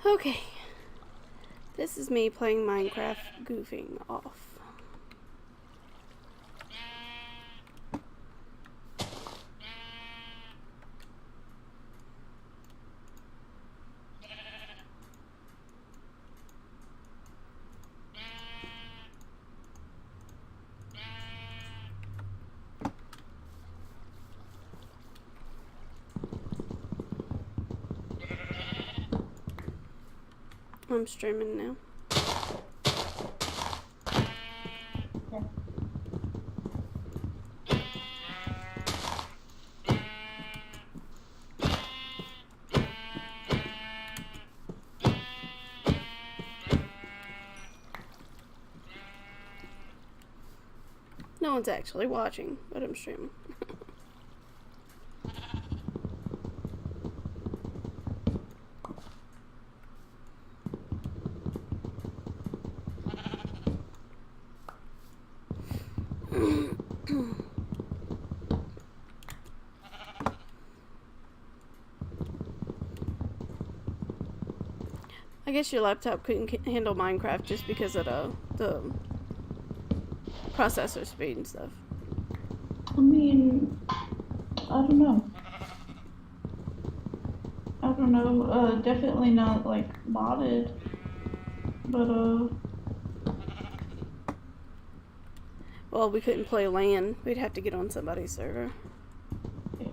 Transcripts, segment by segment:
Okay. This is me playing Minecraft goofing off. I'm streaming now. No one's actually watching, but I'm streaming. I guess your laptop couldn't handle Minecraft just because of the processor speed and stuff. I mean, I don't know. Definitely not like modded, but Well, we couldn't play LAN. We'd have to get on somebody's server. yeah.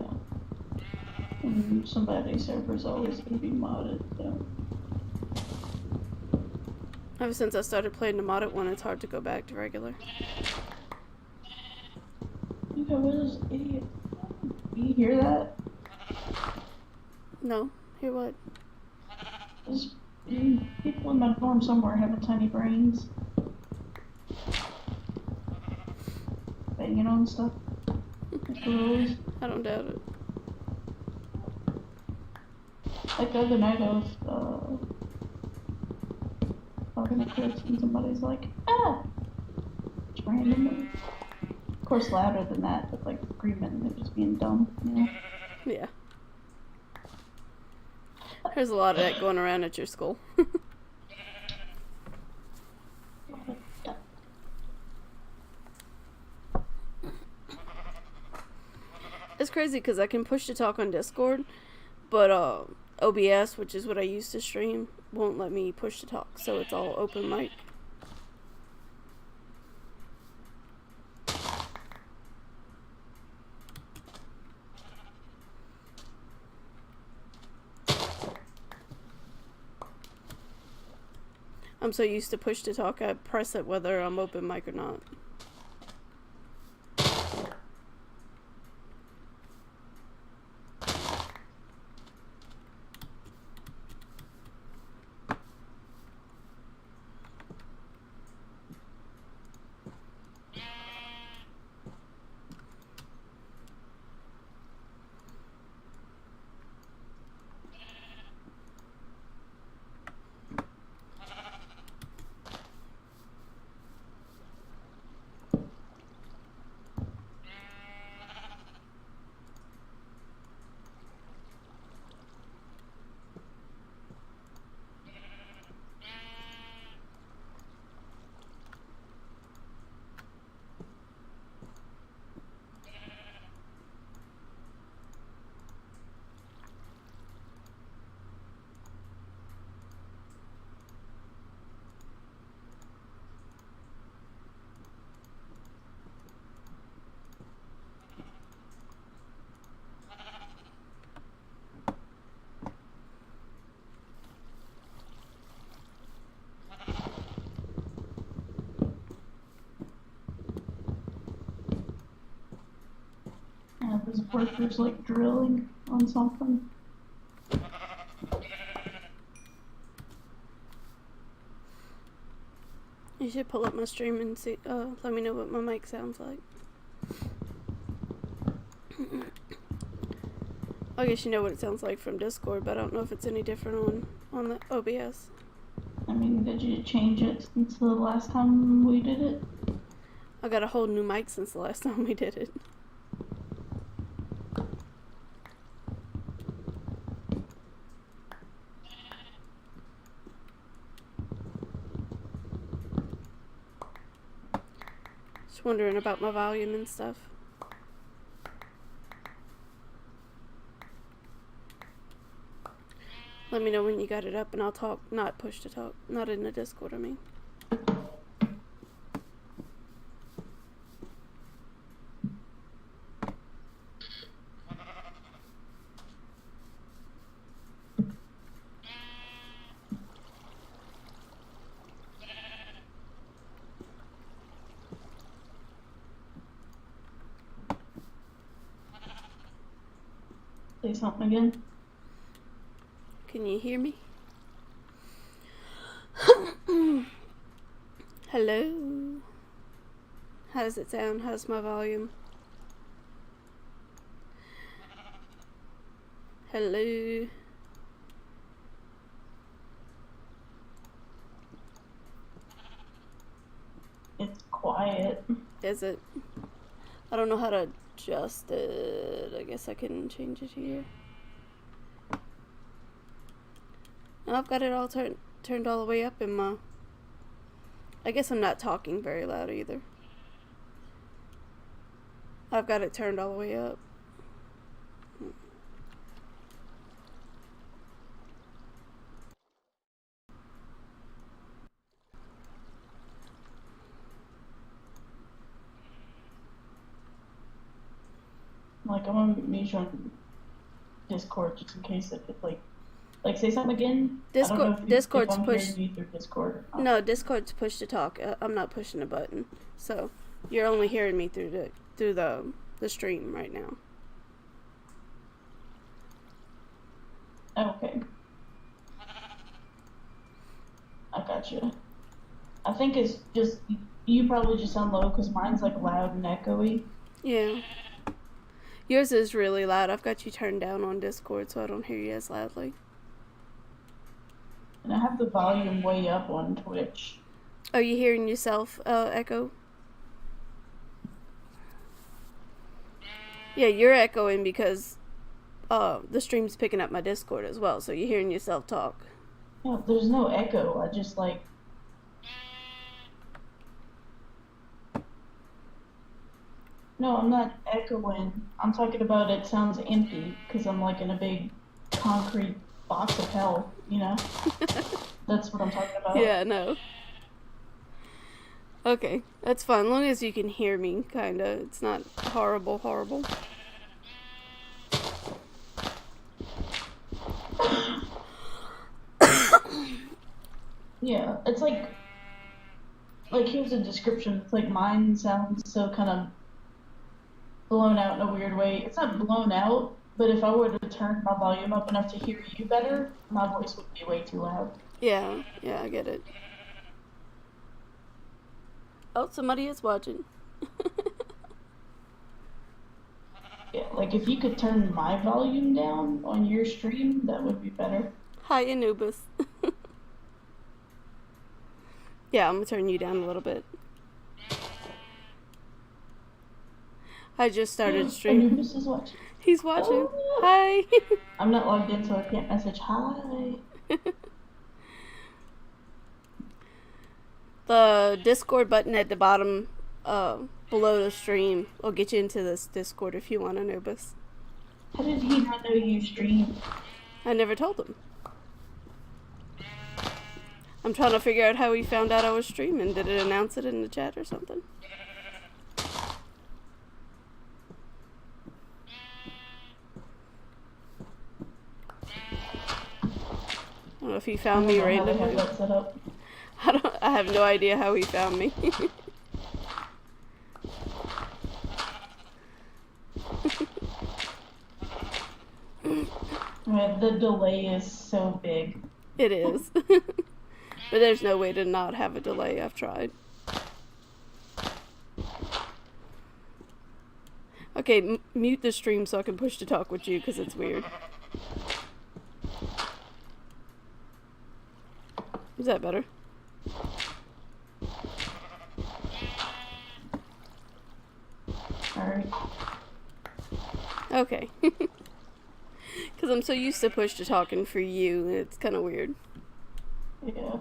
And somebody's server's always gonna be modded, so. Ever since I started playing the modded one, it's hard to go back to regular. Okay, what is idiot? Do you hear that? No? Hear what? There's people in my dorm somewhere having tiny brains. Banging on stuff. I don't doubt it. Like the other night I was talking to Chris and somebody's like, ah! Just randomly. Of course louder than that, but like screaming and just being dumb, you know? Yeah. There's a lot of that going around at your school. It's crazy because I can push to talk on Discord, but OBS, which is what I use to stream, won't let me push to talk, so it's all open mic. I'm so used to push to talk, I press it whether I'm open mic or not. This worker's like drilling on something. You should pull up my stream and see. Let me know what my mic sounds like. I guess you know what it sounds like from Discord, but I don't know if it's any different on the OBS. I mean, did you change it since the last time we did it? I got a whole new mic since the last time we did it. Just wondering about my volume and stuff. Let me know when you got it up and I'll talk, not push to talk. Not in the Discord, I mean. Say something again. Can you hear me? Hello? How does it sound? How's my volume? Hello? It's quiet. Is it? I don't know how to adjust it. I guess I can change it here. And I've got it all turned all the way up in my... I guess I'm not talking very loud either. I've got it turned all the way up. Like, I'm gonna mute you on Discord just in case if it, like say something again. Discord's if I'm push. hearing you through Discord. Or not. No, Discord's push to talk. I'm not pushing a button, so you're only hearing me through the stream right now. Okay. I got you. I think it's just you probably just sound low because mine's like loud and echoey. Yeah. Yours is really loud. I've got you turned down on Discord so I don't hear you as loudly. And I have the volume way up on Twitch. Are you hearing yourself echo? Yeah, you're echoing because the stream's picking up my Discord as well, so you're hearing yourself talk. Yeah, there's no echo. I just like. No, I'm not echoing. I'm talking about it sounds empty because I'm like in a big concrete box of hell, you know? That's what I'm talking about. Yeah, no. Okay, that's fine. As long as you can hear me, kinda. It's not horrible. Yeah, it's like here's a description. It's like mine sounds so kind of blown out in a weird way. It's not blown out, but if I were to turn my volume up enough to hear you better, my voice would be way too loud. Yeah, I get it. Oh, somebody is watching. Yeah, like if you could turn my volume down on your stream, that would be better. Hi, Anubis. Yeah, I'm gonna turn you down a little bit. I just started streaming. Anubis is watching. He's watching. Oh. Hi. I'm not logged in, so I can't message hi. The Discord button at the bottom below the stream will get you into this Discord if you want, Anubis. How did he not know you stream? I never told him. I'm trying to figure out how he found out I was streaming. Did it announce it in the chat or something? I don't know if he found me randomly. I have no idea how he found me. The delay is so big. It is. But there's no way to not have a delay. I've tried. Okay, mute the stream so I can push to talk with you because it's weird. Is that better? Alright. Okay. Because I'm so used to push to talking for you, it's kind of weird. Yeah.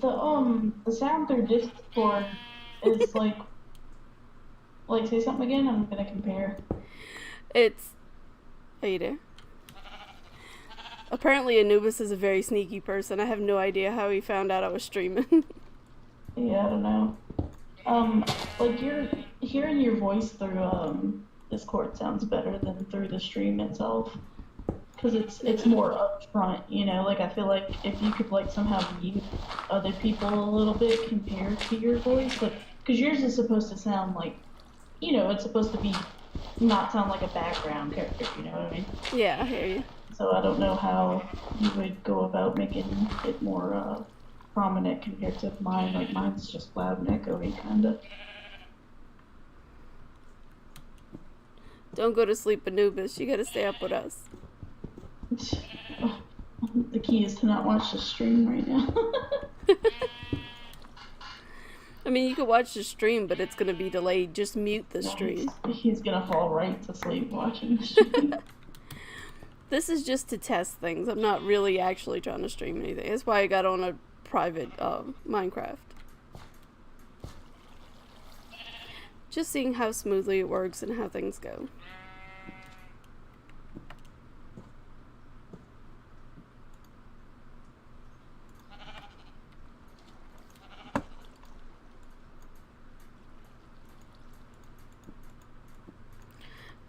The sound through Discord is like say something again. I'm gonna compare. It's. Are you there? Apparently, Anubis is a very sneaky person. I have no idea how he found out I was streaming. Yeah, I don't know. Like you're hearing your voice through Discord sounds better than through the stream itself, because it's more upfront. You know, like I feel like if you could like somehow mute other people a little bit compared to your voice, like because yours is supposed to sound like, you know, it's supposed to be not sound like a background character. You know what I mean? Yeah, I hear you. So I don't know how you would go about making it more prominent compared to mine. Like mine's just loud and echoey, kinda. Don't go to sleep, Anubis. You gotta stay up with us. The key is to not watch the stream right now. I mean, you could watch the stream, but it's gonna be delayed. Just mute the stream. He's gonna fall right to sleep watching the stream. This is just to test things. I'm not really actually trying to stream anything. That's why I got on a private Minecraft. Just seeing how smoothly it works and how things go.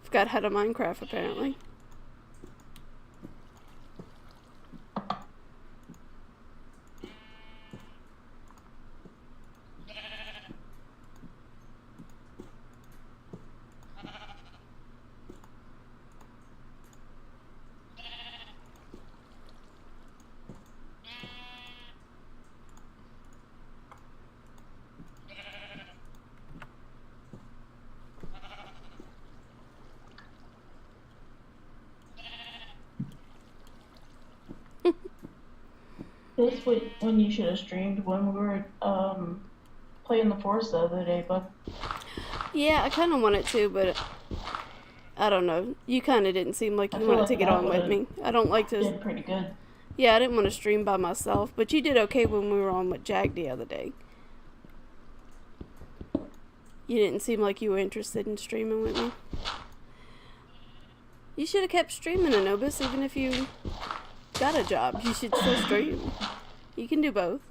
Forgot how to Minecraft apparently. That's when you should have streamed when we were playing the Force the other day, but Yeah, I kind of wanted to, but I don't know. You kind of didn't seem like you wanted to get on with me. I don't like to. Did pretty good. Yeah, I didn't want to stream by myself, but you did okay when we were on with Jack the other day. You didn't seem like you were interested in streaming with me. You should have kept streaming, Anubis, even if you got a job. You should still stream. You can do both.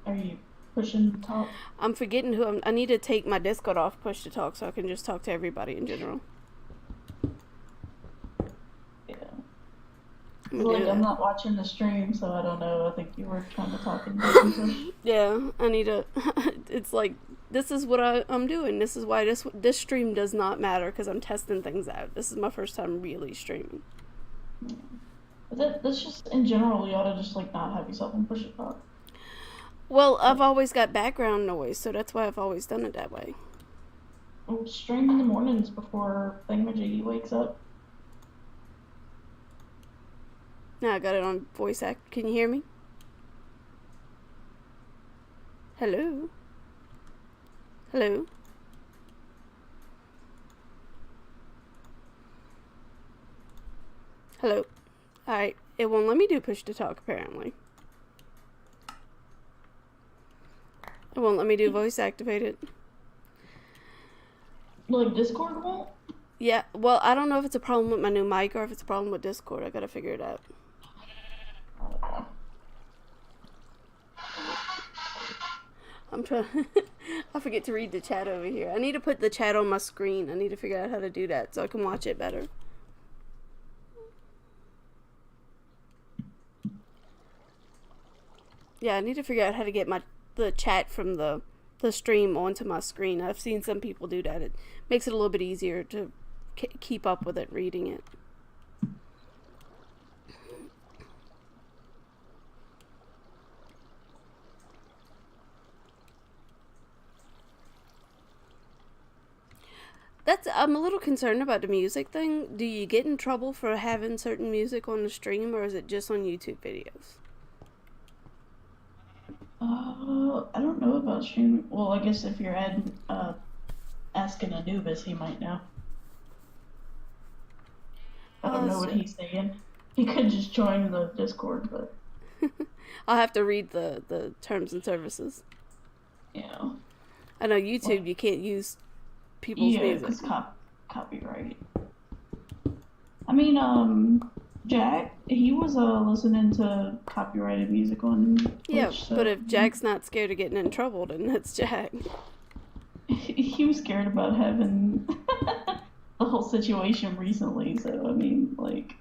Are you pushing talk? I'm forgetting who I need to take my Discord off push to talk so I can just talk to everybody in general. Yeah. I'm not watching the stream, so I don't know. I think you were trying to talk in push. Yeah, I need to. It's like, this is what I'm doing. This is why this stream does not matter, because I'm testing things out. This is my first time really streaming. Yeah. That's just, in general, you ought to just, like, not have yourself in push to talk. Well, I've always got background noise, so that's why I've always done it that way. Well, stream in the mornings before Thingamajiggy wakes up. Now I got it on voice act. Can you hear me? Hello? Hello? Hello? Alright, it won't let me do push to talk apparently. It won't let me do voice activated. Like Discord won't? Yeah, well, I don't know if it's a problem with my new mic or if it's a problem with Discord. I gotta figure it out. I'm trying. I forget to read the chat over here. I need to put the chat on my screen. I need to figure out how to do that so I can watch it better. Yeah, I need to figure out how to get the chat from the stream onto my screen. I've seen some people do that. It makes it a little bit easier to keep up with it, reading it. I'm a little concerned about the music thing. Do you get in trouble for having certain music on the stream, or is it just on YouTube videos? I don't know about streaming. Well, I guess if you're asking Anubis, he might know. I don't know what he's saying. He could just join the Discord, but I'll have to read the terms and services. Yeah. I know YouTube, you can't use people's Yeah, music. because copyright. I mean, Jack, he was listening to copyrighted music on Twitch. Yeah, so, but if Jack's not scared of getting in trouble, then that's Jack. he was scared about having the whole situation recently, so I mean, like.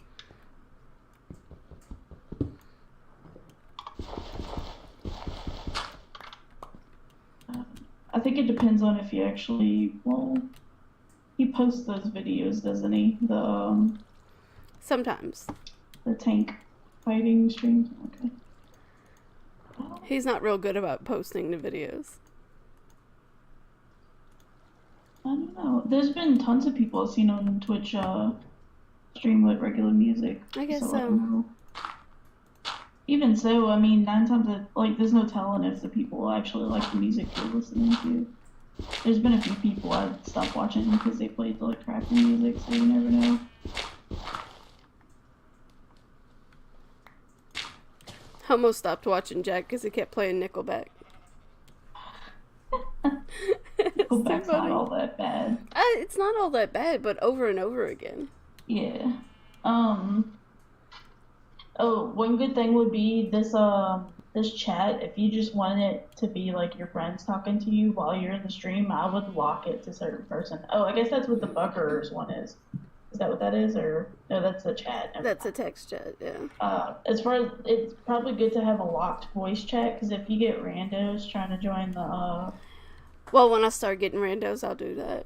I think it depends on if he actually, well, he posts those videos, doesn't he? Sometimes. The tank fighting streams. Okay. He's not real good about posting the videos. I don't know. There's been tons of people I've seen on Twitch stream with regular music. I guess I don't know. Even so, I mean, 9 times there's no telling if the people actually like the music they're listening to. There's been a few people I've stopped watching because they played like crappy music, so you never know. I almost stopped watching Jack because he kept playing Nickelback. Nickelback's not all that bad. It's not all that bad, but over and over again. Yeah. Oh, one good thing would be this chat. If you just want it to be like your friends talking to you while you're in the stream, I would lock it to a certain person. Oh, I guess that's what the Buggers one is. Is that what that is, or no? That's the chat. That's a text chat, yeah. As far as it's probably good to have a locked voice chat because if you get randos trying to join the Well, when I start getting randos, I'll do that.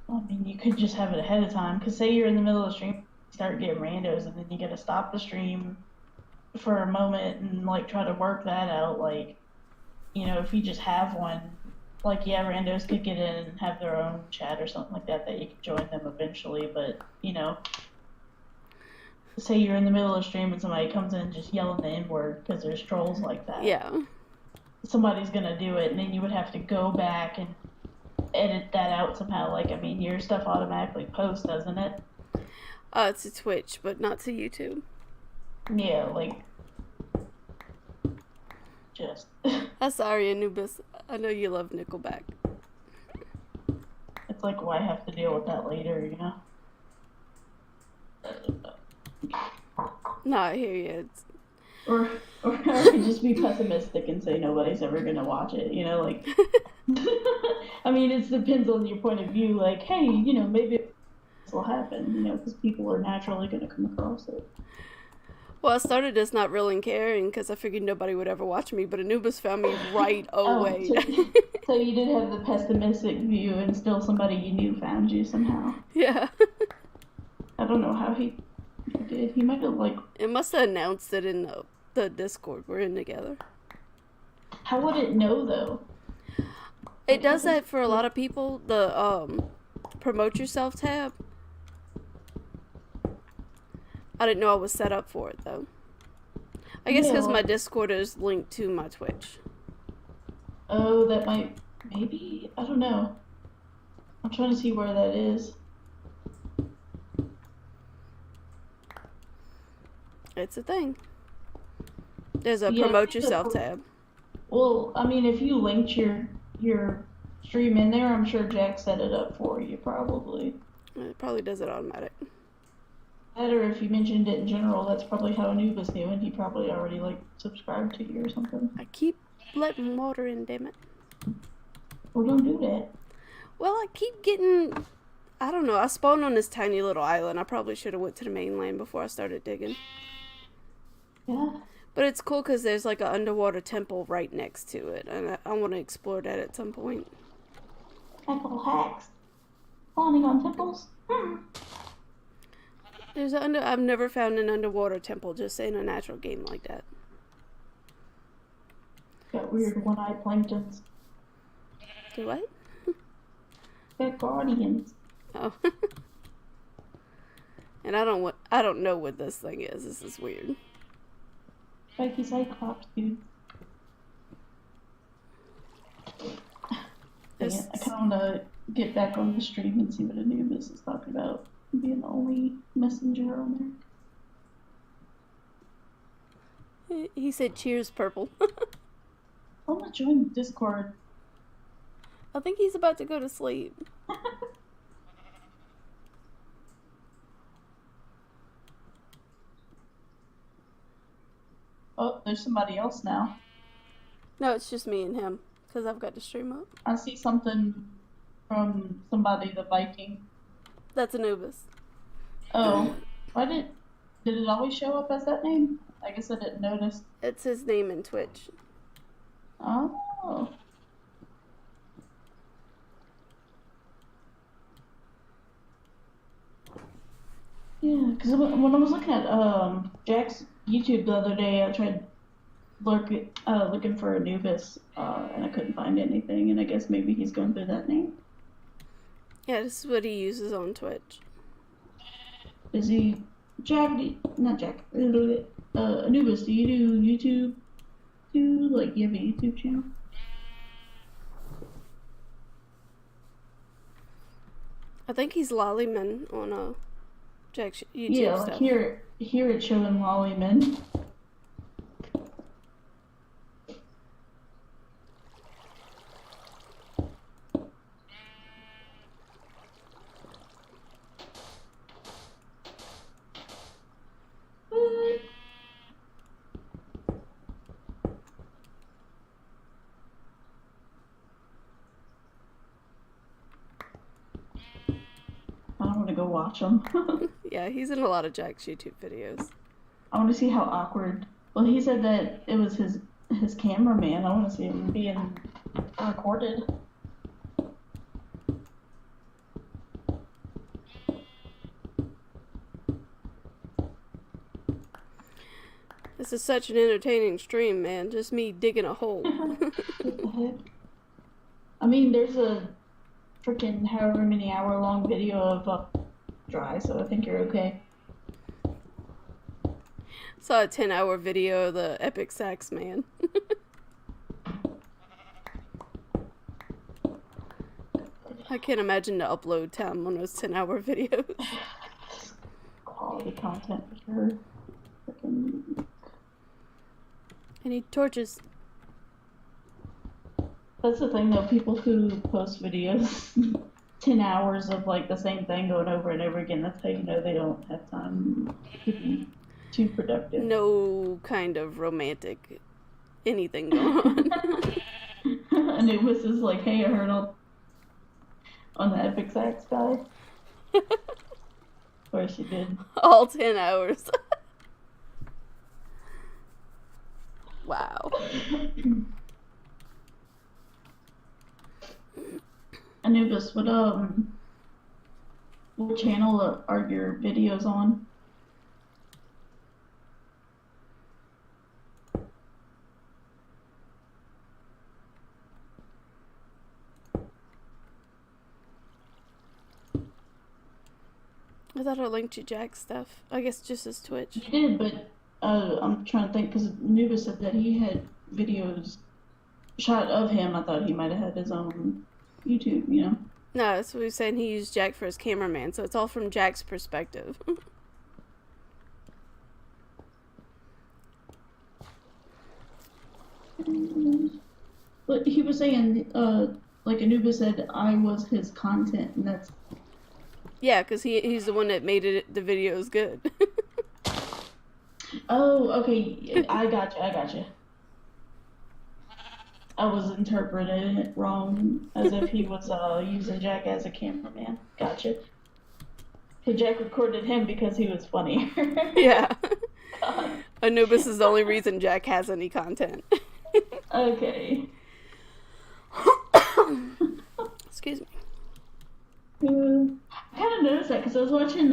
I mean, you could just have it ahead of time because say you're in the middle of the stream, start getting randos, and then you gotta stop the stream for a moment and like try to work that out. Like, you know, if you just have one, like yeah, randos could get in and have their own chat or something like that you could join them eventually. But you know, say you're in the middle of the stream and somebody comes in and just yelling the N-word because there's trolls like that. Yeah. Somebody's gonna do it, and then you would have to go back and edit that out somehow. Like, I mean, your stuff automatically posts, doesn't it? It's to Twitch, but not to YouTube. Yeah, like, just. I'm sorry, Anubis. I know you love Nickelback. It's like, why have to deal with that later, you know? No, I hear you. Or I could just be pessimistic and say nobody's ever gonna watch it, you know, like. I mean, it depends on your point of view. Like, hey, you know, maybe this will happen, you know, because people are naturally gonna come across it. Well, I started this not really caring because I figured nobody would ever watch me, but Anubis found me right away. So you did have the pessimistic view, and still somebody you knew found you somehow. Yeah. I don't know how he did. He might have like. It must have announced it in the Discord we're in together. How would it know though? It does that for a lot of people. The promote yourself tab. I didn't know I was set up for it though. I guess because my Discord is linked to my Twitch. Oh, that might maybe I don't know. I'm trying to see where that is. It's a thing. There's a promote yourself tab. Well, I mean, if you linked your stream in there, I'm sure Jack set it up for you, probably. It probably does it automatic. That, or if you mentioned it in general, that's probably how Anubis knew, and he probably already like subscribed to you or something. I keep letting water in, damn it. Well, don't do that. Well, I keep getting. I don't know. I spawned on this tiny little island. I probably should have went to the mainland before I started digging. Yeah. But it's cool because there's like an underwater temple right next to it, and I want to explore that at some point. Temple hacks. Spawning on temples? I've never found an underwater temple just in a natural game like that. Got weird one-eyed planktons. Do what? Got guardians. Oh. And I don't know what this thing is. This is weird. Spiky Cyclops, dude. I kind of want to get back on the stream and see what Anubis is talking about. Being the only messenger on He said cheers, Purple. I'm gonna join Discord. I think he's about to go to sleep. Oh, there's somebody else now. No, it's just me and him, because I've got to stream up. I see something from somebody, the Viking. That's Anubis. Oh, did it always show up as that name? I guess I didn't notice. It's his name in Twitch. Oh. Yeah, because when I was looking at Jack's YouTube the other day, I tried looking for Anubis, and I couldn't find anything, and I guess maybe he's going through that name. Yeah, this is what he uses on Twitch. Is he not Jack? Anubis, do you do YouTube too? Like, you have a YouTube channel? I think he's Lollyman on Jack's YouTube Yeah, stuff. like here it's showing Lollyman. I want to go watch him. Yeah, he's in a lot of Jack's YouTube videos. I want to see how awkward. Well, he said that it was his cameraman. I want to see him being recorded. This is such an entertaining stream, man. Just me digging a hole. What the heck? I mean, there's a freaking however many hour long video of dry, so I think you're okay. Saw a 10-hour video of the Epic Sax Man. I can't imagine the upload time on those 10-hour videos. Quality content for sure. Freaking... I need torches. That's the thing though, people who post videos 10 hours of like the same thing going over and over again, that's how you know they don't have time to be too productive. No kind of romantic anything going on. Anubis is like, hey, I heard on the Epic Sax guy. Or she did. All 10 hours. Wow. Anubis, what channel are your videos on? I thought I linked you Jack's stuff. I guess just his Twitch. You did, but I'm trying to think because Anubis said that he had videos shot of him. I thought he might have had his own YouTube, you know? No, that's what he was saying. He used Jack for his cameraman, so it's all from Jack's perspective. But he was saying, like Anubis said, I was his content, and that's... Yeah, because he's the one that made the videos good. Oh, okay, I gotcha. I was interpreting it wrong, as if he was using Jack as a cameraman. Gotcha. Hey, Jack recorded him because he was funnier. Yeah. Anubis is the only reason Jack has any content. Okay. Excuse me. I kind of noticed that because I was watching,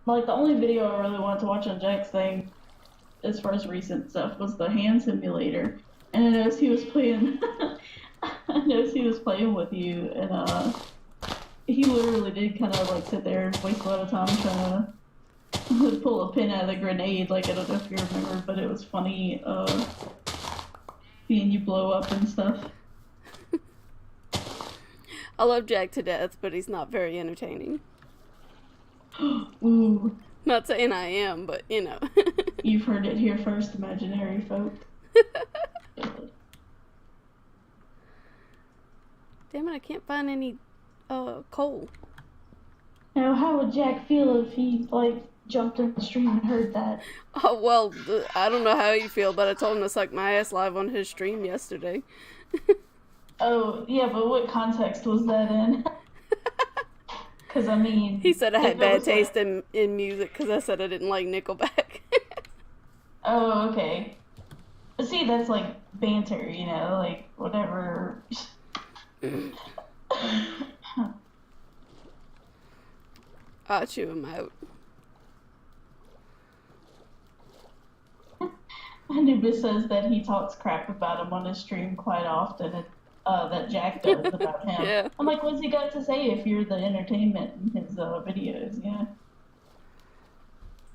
like, the only video I really wanted to watch on Jack's thing, as far as recent stuff, was the hand simulator. And I noticed he was playing, with you, and, he literally did kind of, like, sit there and waste a lot of time trying to pull a pin out of the grenade. Like, I don't know if you remember, but it was funny, seeing you blow up and stuff. I love Jack to death, but he's not very entertaining. Ooh. Not saying I am, but you know. You've heard it here first, imaginary folk. Damn it, I can't find any coal. Now, how would Jack feel if he, like, jumped in the stream and heard that? Oh, well, I don't know how you feel, but I told him to suck my ass live on his stream yesterday. Oh, yeah, but what context was that in? Because, I mean... He said I had bad taste like... in music because I said I didn't like Nickelback. Oh, okay. But see, that's, like, banter, you know? Like, whatever... I'll chew him out. Anubis says that he talks crap about him on his stream quite often, that Jack does about him. Yeah. I'm like, what's he got to say if you're the entertainment in his videos, yeah?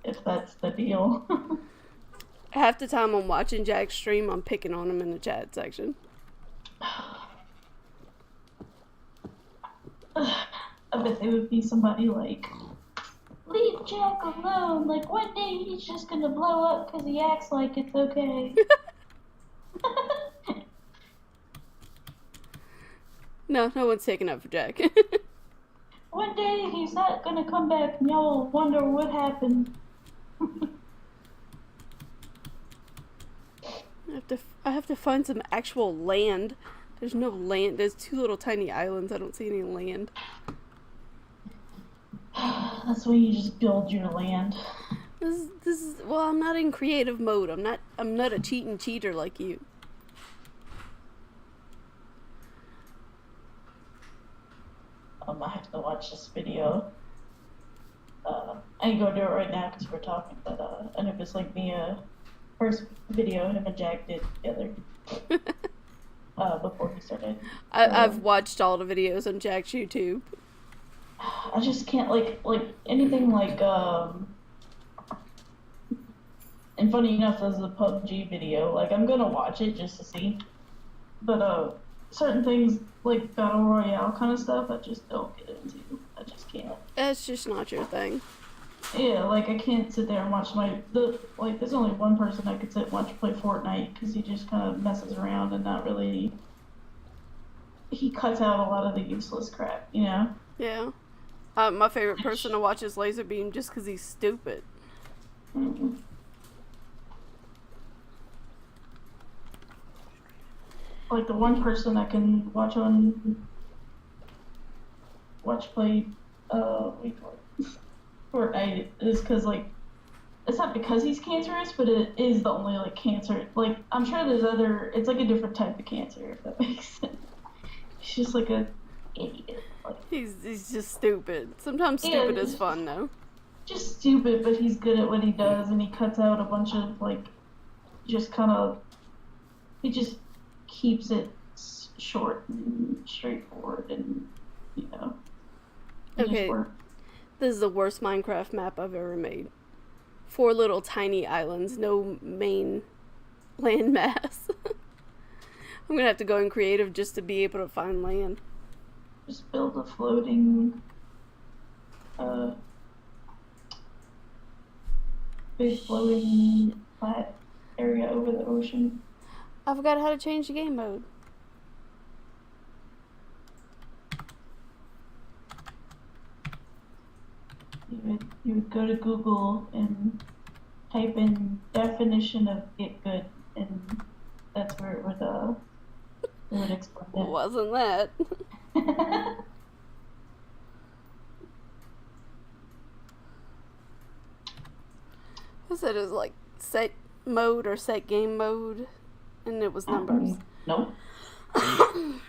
If that's the deal. Half the time I'm watching Jack's stream, I'm picking on him in the chat section. I bet they would be somebody like, leave Jack alone. Like, one day he's just gonna blow up because he acts like it's okay. No one's taking up for Jack. One day he's not gonna come back and y'all wonder what happened. I have to find some actual land. There's no land. There's 2 little tiny islands. I don't see any land. That's where you just build your land. This is well, I'm not in creative mode. I'm not a cheating cheater like you. I have to watch this video. I ain't gonna do it right now because we're talking, but Anubis linked me a first video him and Jack did together. Before he started. I've watched all the videos on Jack's YouTube. I just can't like anything like and funny enough, there's a PUBG video. Like I'm gonna watch it just to see, but certain things like battle royale kind of stuff, I just don't get into. I just can't. That's just not your thing. Yeah, like I can't sit there and watch there's only one person I could sit and watch play Fortnite because he just kind of messes around and not really. He cuts out a lot of the useless crap, you know. Yeah. My favorite person to watch is Laserbeam just because he's stupid. Mm-hmm. Like the one person I can watch play Fortnite is because like it's not because he's cancerous, but it is the only like cancer. Like I'm sure there's other. It's like a different type of cancer, if that makes sense. He's just like a idiot. Like, he's just stupid. Sometimes stupid is fun though. Just stupid, but he's good at what he does, and he cuts out a bunch of like, just kind of. He just keeps it short and straightforward, and you know. Okay, this is the worst Minecraft map I've ever made. 4 little tiny islands, no main land mass. I'm gonna have to go in creative just to be able to find land. Just build a floating, big floating flat area over the ocean. I forgot how to change the game mode. You would go to Google and type in definition of get good, and that's where it would explain it. Wasn't that? I said it was like set mode or set game mode, and it was numbers. Nope. I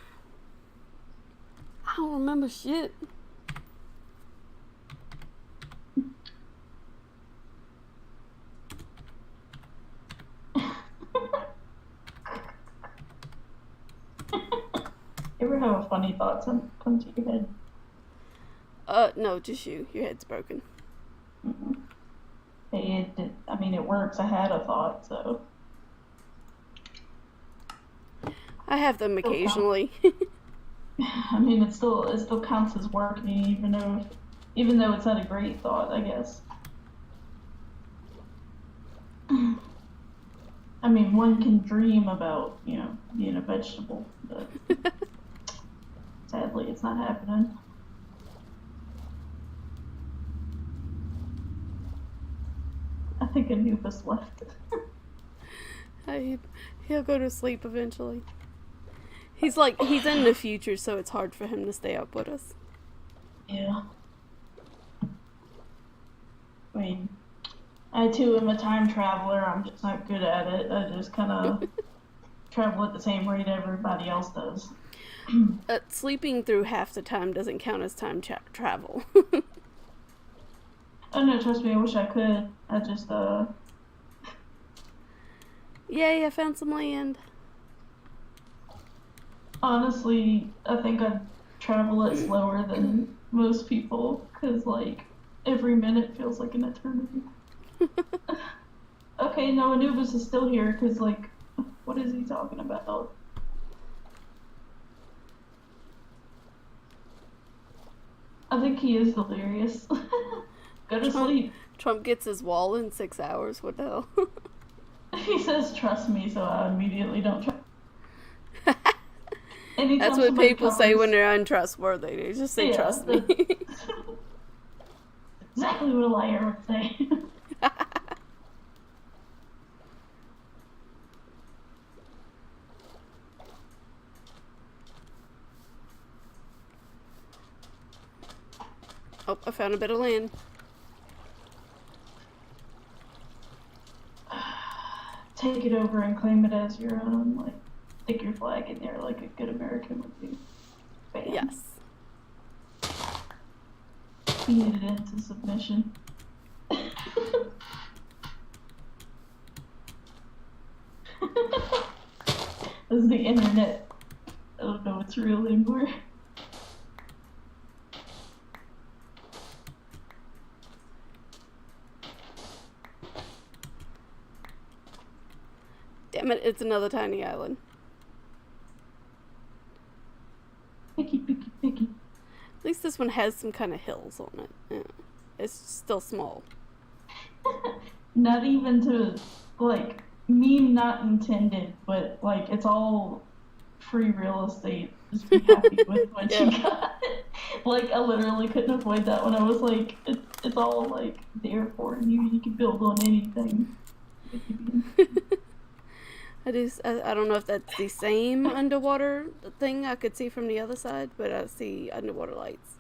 don't remember shit. You ever have a funny thought come to your head? No, just you. Your head's broken. Mm-hmm. I mean, it works. I had a thought, so. I have them occasionally. I mean, it still counts as working, even though it's not a great thought, I guess. I mean, one can dream about, being a vegetable, but sadly, it's not happening. I think Anubis left. He'll go to sleep eventually. He's in the future, so it's hard for him to stay up with us. Yeah. I mean, I too am a time traveler. I'm just not good at it. I just kind of travel at the same rate everybody else does. Sleeping through half the time doesn't count as time travel. Oh no, trust me, I wish I could. I just, Yay, I found some land. honestly, I think I'd travel it slower than most people, because, like, every minute feels like an eternity. Okay, no, Anubis is still here, because, like, what is he talking about? I think he is delirious. Go to sleep. Trump gets his wall in 6 hours. What the hell? He says, trust me, so I immediately don't trust. That's what people say when they're untrustworthy. They just say, trust me. Exactly what a liar would say. Oh, I found a bit of land. Take it over and claim it as your own. Like, stick your flag in there like a good American would do. Bam. Yes. Beat it into submission. This is the internet. I don't know what's real anymore. Damn it, it's another tiny island. Picky, picky, picky. At least this one has some kind of hills on it. Yeah. It's still small. Not even to, like, meme not intended, but, like, it's all free real estate. Just be happy with what you got. Like, I literally couldn't avoid that when I was like, it's all, like, there for you. You can build on anything. I don't know if that's the same underwater thing I could see from the other side, but I see underwater lights.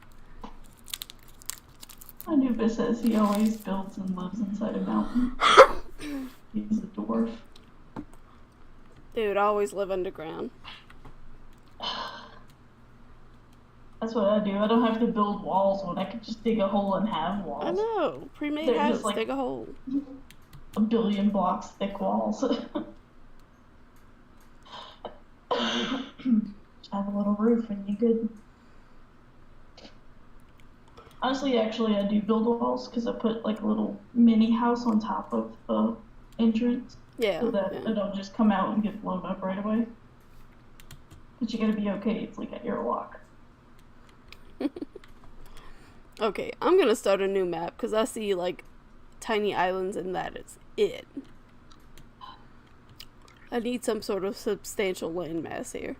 Anubis says he always builds and lives inside a mountain. He's a dwarf. Dude, I always live underground. That's what I do. I don't have to build walls when I could just dig a hole and have walls. I know. Pre-made They're house, just, like, dig a hole. a billion blocks thick walls. Have a little roof and you good. Honestly, actually, I do build walls because I put like a little mini house on top of the entrance. Yeah. So that it don't just come out and get blown up right away. But you gotta be okay. It's like an airlock. Okay, I'm gonna start a new map because I see like tiny islands and that is it. I need some sort of substantial landmass here.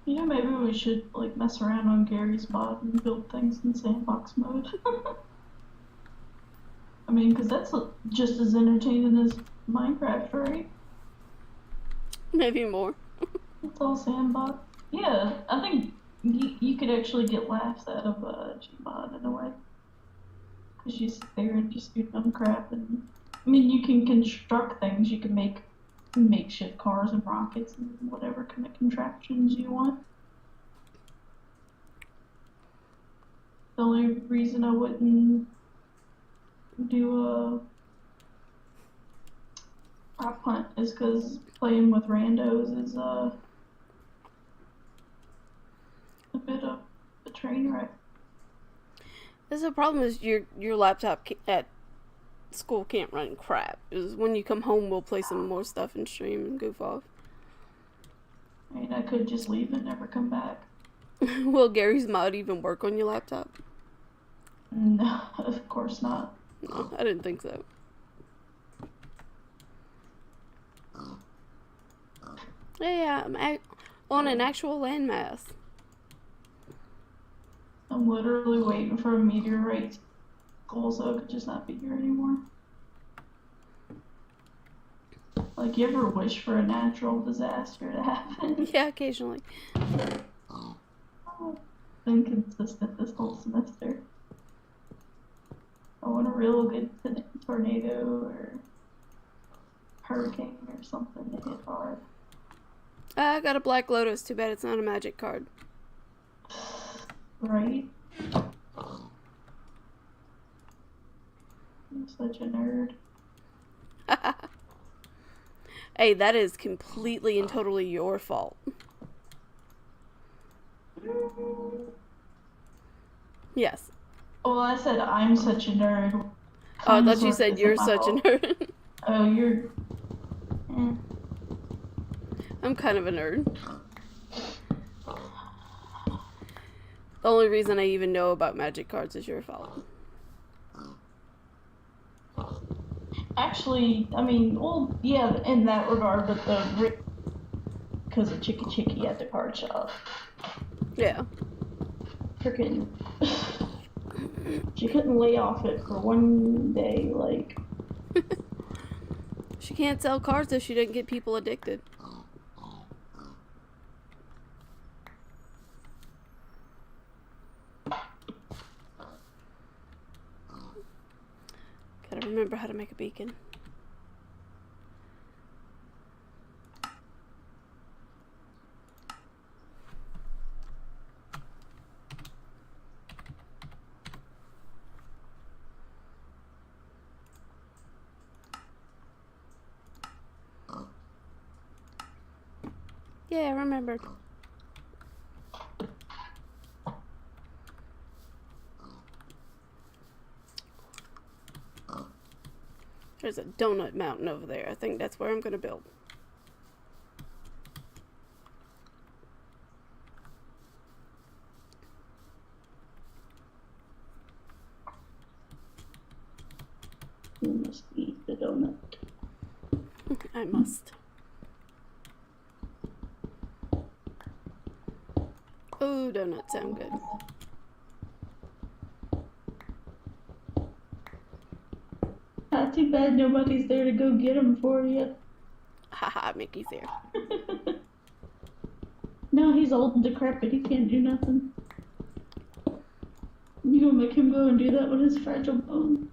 You know, maybe we should like mess around on Gary's mod and build things in sandbox mode. I mean, because that's just as entertaining as Minecraft, right? Maybe more. It's all sandbox. Yeah, I think you could actually get laughs out of Gmod in a way. Because you sit there and just do dumb crap. And I mean, you can construct things. You can make makeshift cars and rockets and whatever kind of contraptions you want. The only reason I wouldn't do a prop hunt is because playing with randos is a bit of a train wreck. The problem is your laptop at school can't run crap. Is when you come home, we'll play some more stuff and stream and goof off. I mean, I could just leave and never come back. Will Gary's mod even work on your laptop? No, of course not. No, I didn't think so. Yeah, I'm on an actual landmass. I'm literally waiting for a meteorite school so it could just not be here anymore. Like, you ever wish for a natural disaster to happen? Yeah, occasionally. Been consistent this whole semester. I want a real good tornado or hurricane or something to hit hard. I got a Black Lotus. Too bad it's not a magic card. Right? I'm such a nerd. Hey, that is completely and totally your fault. Yes. Well, I said I'm such a nerd. Oh, I thought you said you're such a nerd. Oh, you're... I'm kind of a nerd. The only reason I even know about magic cards is your fault. Actually, I mean, well, yeah, in that regard, but because of Chicky Chicky at the card shop. Yeah. Freaking... She couldn't lay off it for one day, like... She can't sell cards if she didn't get people addicted. Gotta remember how to make a beacon. Yeah, I remembered. There's a donut mountain over there. I think that's where I'm gonna build. You must eat the donut. I must. Oh, donuts sound good. Not too bad nobody's there to go get them for you. Haha, Mickey's here. No, he's old and decrepit. He can't do nothing. You gonna make him go and do that with his fragile bone?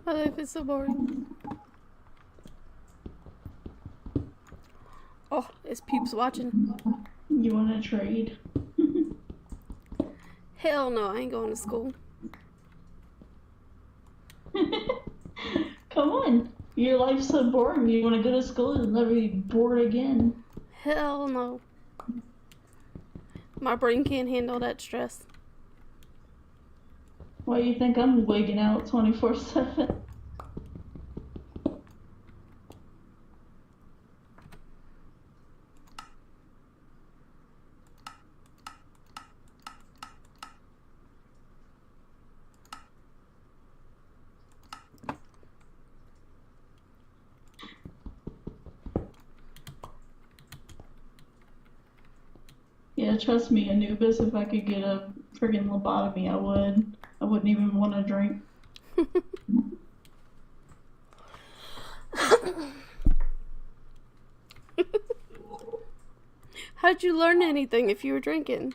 My life is so boring. Oh, is Peeps watching? You wanna trade? Hell no, I ain't going to school. Come on. Your life's so boring. You wanna go to school and never be bored again. Hell no. My brain can't handle that stress. Why do you think I'm wigging out 24/7? Yeah, trust me, Anubis, if I could get a friggin' lobotomy, I would. I wouldn't even want to drink. How'd you learn anything if you were drinking?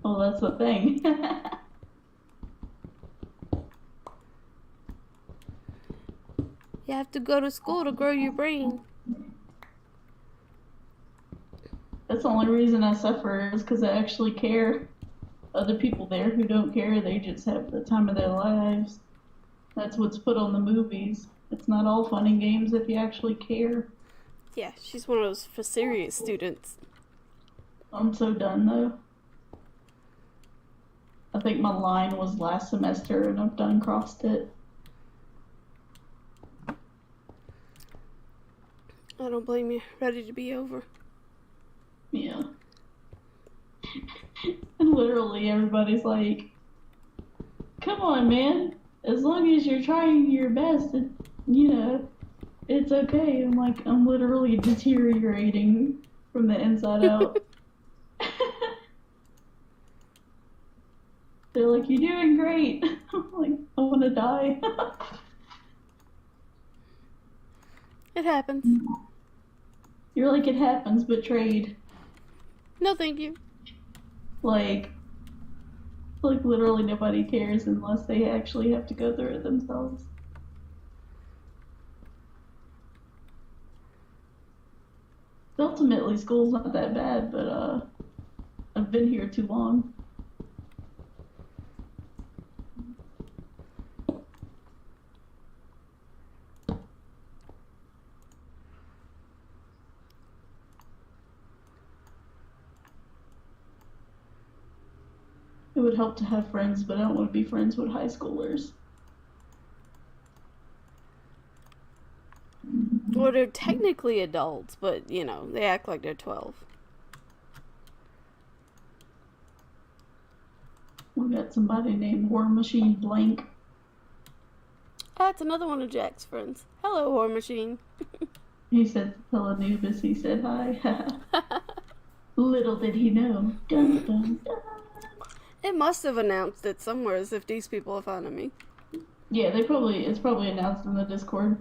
Well, that's the thing. You have to go to school to grow your brain. That's the only reason I suffer is because I actually care. Other people there who don't care, they just have the time of their lives. That's what's put on the movies. It's not all fun and games if you actually care. Yeah, she's one of those for serious students. I'm so done though. I think my line was last semester and I've done crossed it. I don't blame you. Ready to be over. Yeah. And literally everybody's like, come on, man. As long as you're trying your best, it's okay. I'm like, I'm literally deteriorating from the inside out. They're like, you're doing great. I'm like, I want to die. It happens. You're like, it happens, but trade. No, thank you. Like literally nobody cares unless they actually have to go through it themselves. Ultimately, school's not that bad, but I've been here too long. It would help to have friends, but I don't want to be friends with high schoolers. Well, they're technically adults, but, they act like they're 12. We got somebody named War Machine Blank. That's another one of Jack's friends. Hello, War Machine. He said to tell Anubis, he said hi. Little did he know. Dun, dun, dun. It must have announced it somewhere as if these people are fond of me. Yeah, it's probably announced in the Discord.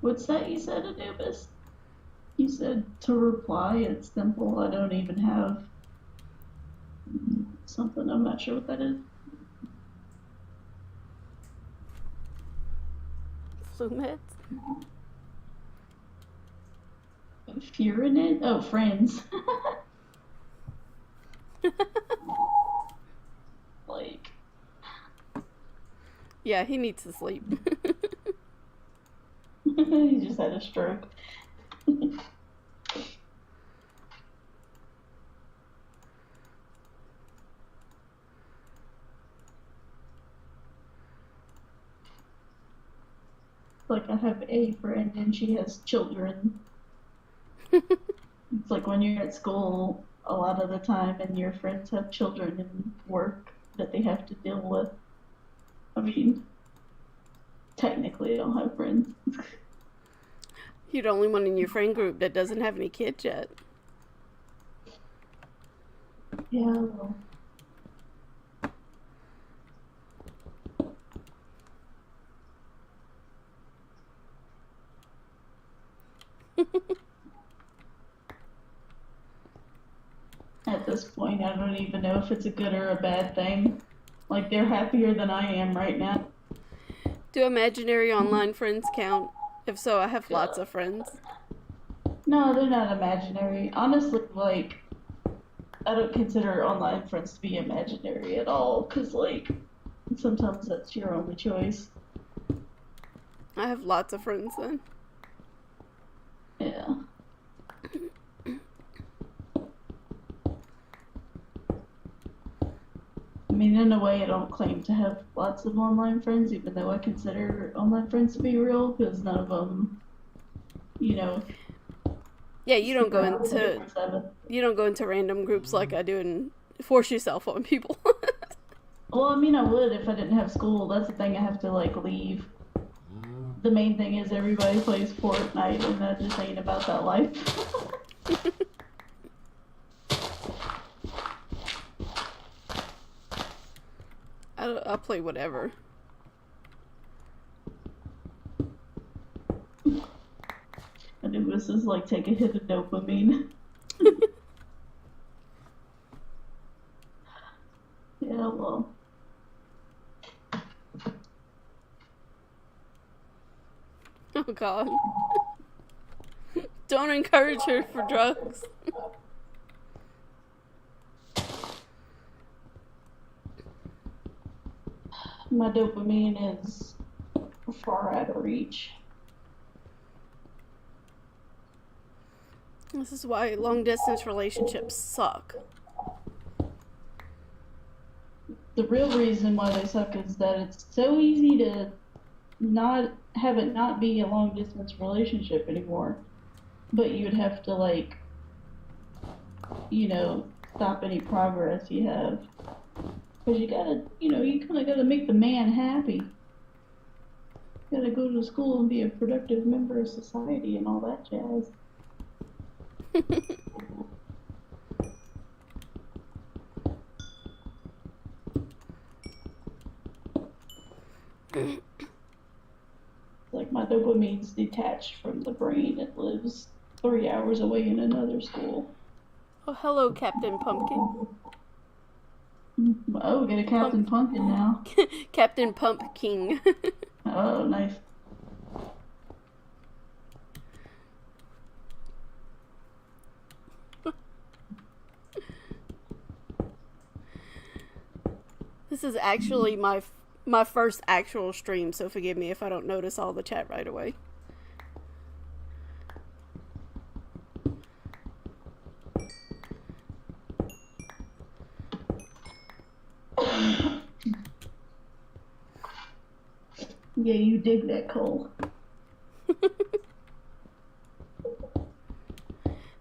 What's that you said, Anubis? You said to reply, it's simple. I don't even have something. I'm not sure what that is. Flumets? Fear in it? Oh, friends. Like. Yeah, he needs to sleep. He just had a stroke. Like, I have a friend and she has children. It's like when you're at school a lot of the time and your friends have children and work that they have to deal with. I mean, technically I don't have friends. You're the only one in your friend group that doesn't have any kids yet. Yeah, well. At this point, I don't even know if it's a good or a bad thing. Like, they're happier than I am right now. Do imaginary online friends count? If so, I have lots of friends. No, they're not imaginary. Honestly, like, I don't consider online friends to be imaginary at all, because, like, sometimes that's your only choice. I have lots of friends then. Yeah. I mean, in a way, I don't claim to have lots of online friends, even though I consider online friends to be real, because none of them, you know, Yeah, you don't go Super into 7. random groups like I do and force yourself on people. Well, I mean, I would if I didn't have school. That's the thing. I have to like leave. The main thing is everybody plays Fortnite, and that just ain't about that life. I'll play whatever. I do this is like take a hit of dopamine. Yeah, well. Oh God. Don't encourage her for drugs. My dopamine is far out of reach. This is why long distance relationships suck. The real reason why they suck is that it's so easy to not have it not be a long distance relationship anymore. But you would have to like, stop any progress you have. Because you gotta, you kind of gotta make the man happy. You gotta go to school and be a productive member of society and all that jazz. Like my dopamine's detached from the brain. It lives 3 hours away in another school. Oh, hello, Captain Pumpkin. Oh, we get a Captain Pumpkin now. Captain Pump King. Oh, nice. This is actually my first actual stream, so forgive me if I don't notice all the chat right away. Yeah, you dig that coal.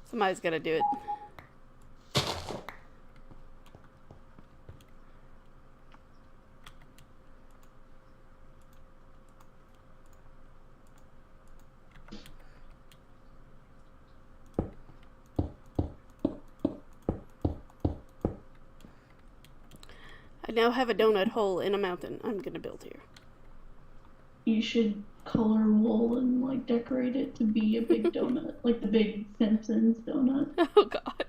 Somebody's gotta do it. I now have a donut hole in a mountain I'm gonna build here. You should color wool and like decorate it to be a big donut, like the big Simpsons donut. Oh God.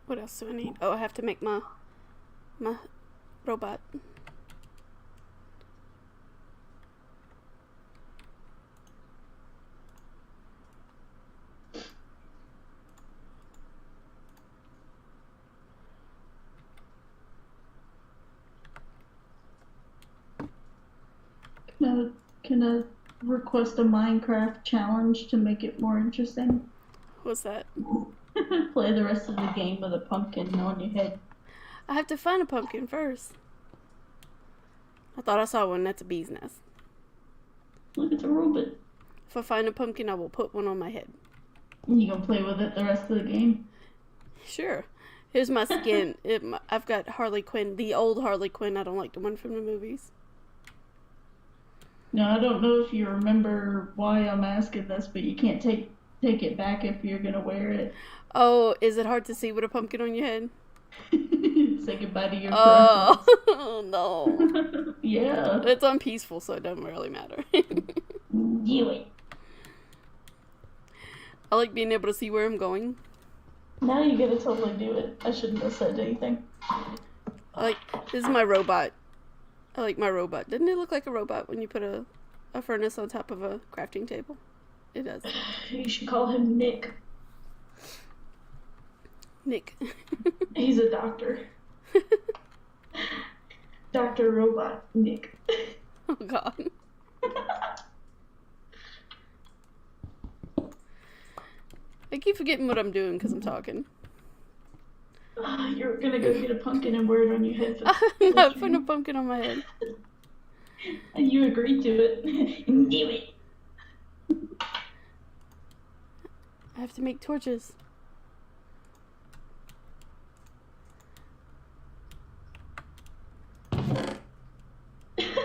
What else do I need? Oh, I have to make my robot. Can I request a Minecraft challenge to make it more interesting? What's that? Play the rest of the game with a pumpkin on your head. I have to find a pumpkin first. I thought I saw one. That's a bee's nest. Look, it's a robot. If I find a pumpkin, I will put one on my head. You gonna play with it the rest of the game? Sure. Here's my skin. I've got Harley Quinn, the old Harley Quinn. I don't like the one from the movies. Now, I don't know if you remember why I'm asking this, but you can't take it back if you're gonna wear it. Oh, is it hard to see with a pumpkin on your head? Say goodbye to your Oh, no. Yeah. It's unpeaceful, so it doesn't really matter. Do it. I like being able to see where I'm going. Now you gotta totally do it. I shouldn't have said anything. This is my robot. I like my robot. Doesn't it look like a robot when you put a furnace on top of a crafting table? It does. You should call him Nick. Nick. He's a doctor. Dr. Robot Nick. Oh God. I keep forgetting what I'm doing because I'm talking. You're gonna go get a pumpkin and wear it on your head. I'm not putting a pumpkin on my head. You agreed to it. Do it. I have to make torches.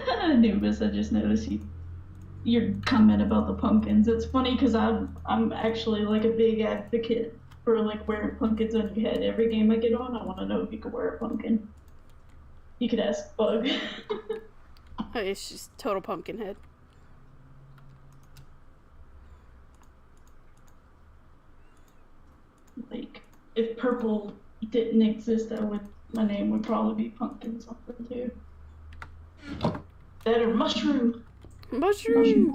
Anubis, I just noticed your comment about the pumpkins. It's funny because I'm actually like a big advocate for like wearing pumpkins on your head. Every game I get on, I want to know if you could wear a pumpkin. You could ask Bug. Oh, it's just total pumpkin head. Like, if purple didn't exist, my name would probably be pumpkin something too. That or mushroom. Mushrooms.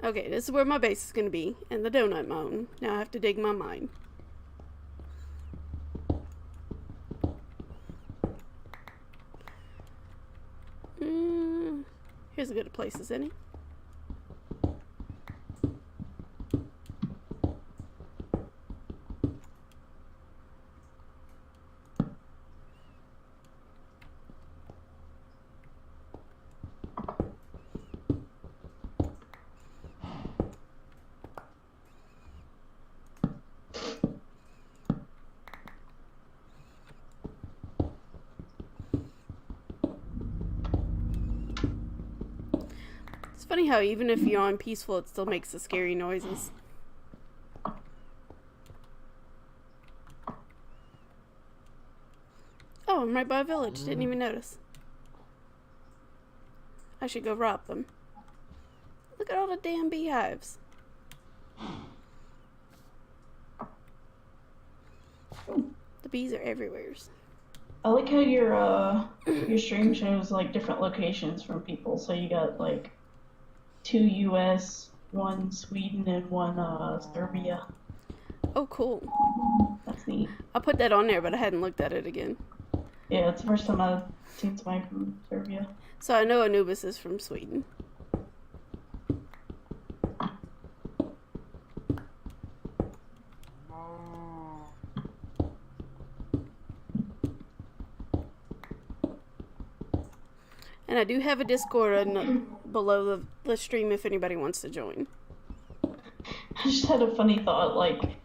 Okay, this is where my base is going to be, in the donut mountain. Now I have to dig my mine. Here's a good place as any. It's funny how even if you're on peaceful, it still makes the scary noises. Oh, I'm right by a village. Didn't even notice. I should go rob them. Look at all the damn beehives. The bees are everywhere. I like how your stream shows like different locations from people. So you got like 2 US, 1 Sweden, and 1 Serbia. Oh, cool. That's neat. I put that on there, but I hadn't looked at it again. Yeah, it's the first time I've seen somebody from Serbia. So I know Anubis is from Sweden. And I do have a Discord below the stream if anybody wants to join. I just had a funny thought, like,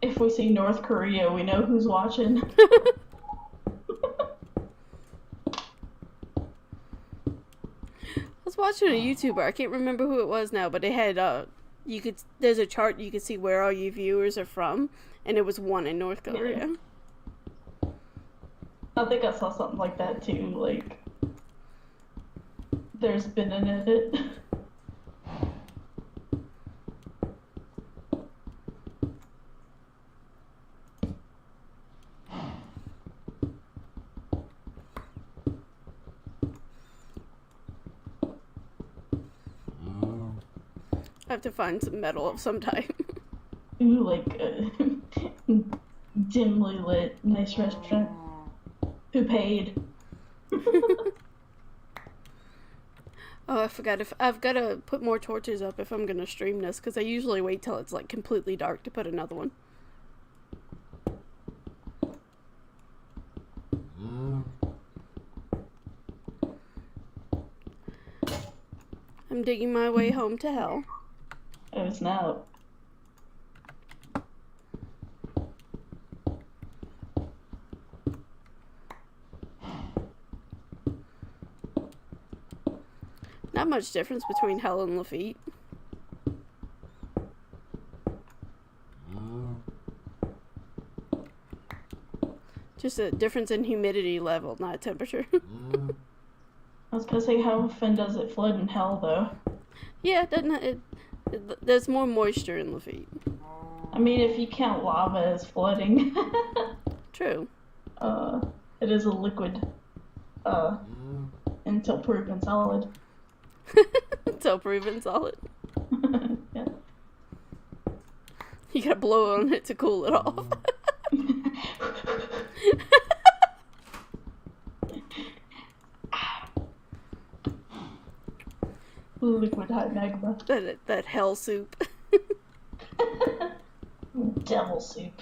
if we see North Korea, we know who's watching. I was watching a YouTuber, I can't remember who it was now, but they had, there's a chart you could see where all your viewers are from, and it was one in North Korea. Yeah. I think I saw something like that too, like, there's been an edit. I have to find some metal of some type. Ooh, like dimly lit, nice restaurant. Who paid? Oh, I forgot. I've got to put more torches up if I'm going to stream this, because I usually wait till it's like completely dark to put another one. I'm digging my way home to hell. Oh, snap. Not much difference between hell and Lafitte. Just a difference in humidity level, not temperature. I was gonna say, how often does it flood in hell, though? Yeah, doesn't it? There's more moisture in Lafitte. I mean, if you count lava as flooding. True. It is a liquid. Until proven solid. Until proven solid. Yeah. You gotta blow on it to cool it off. Liquid high magma. That hell soup. Devil soup.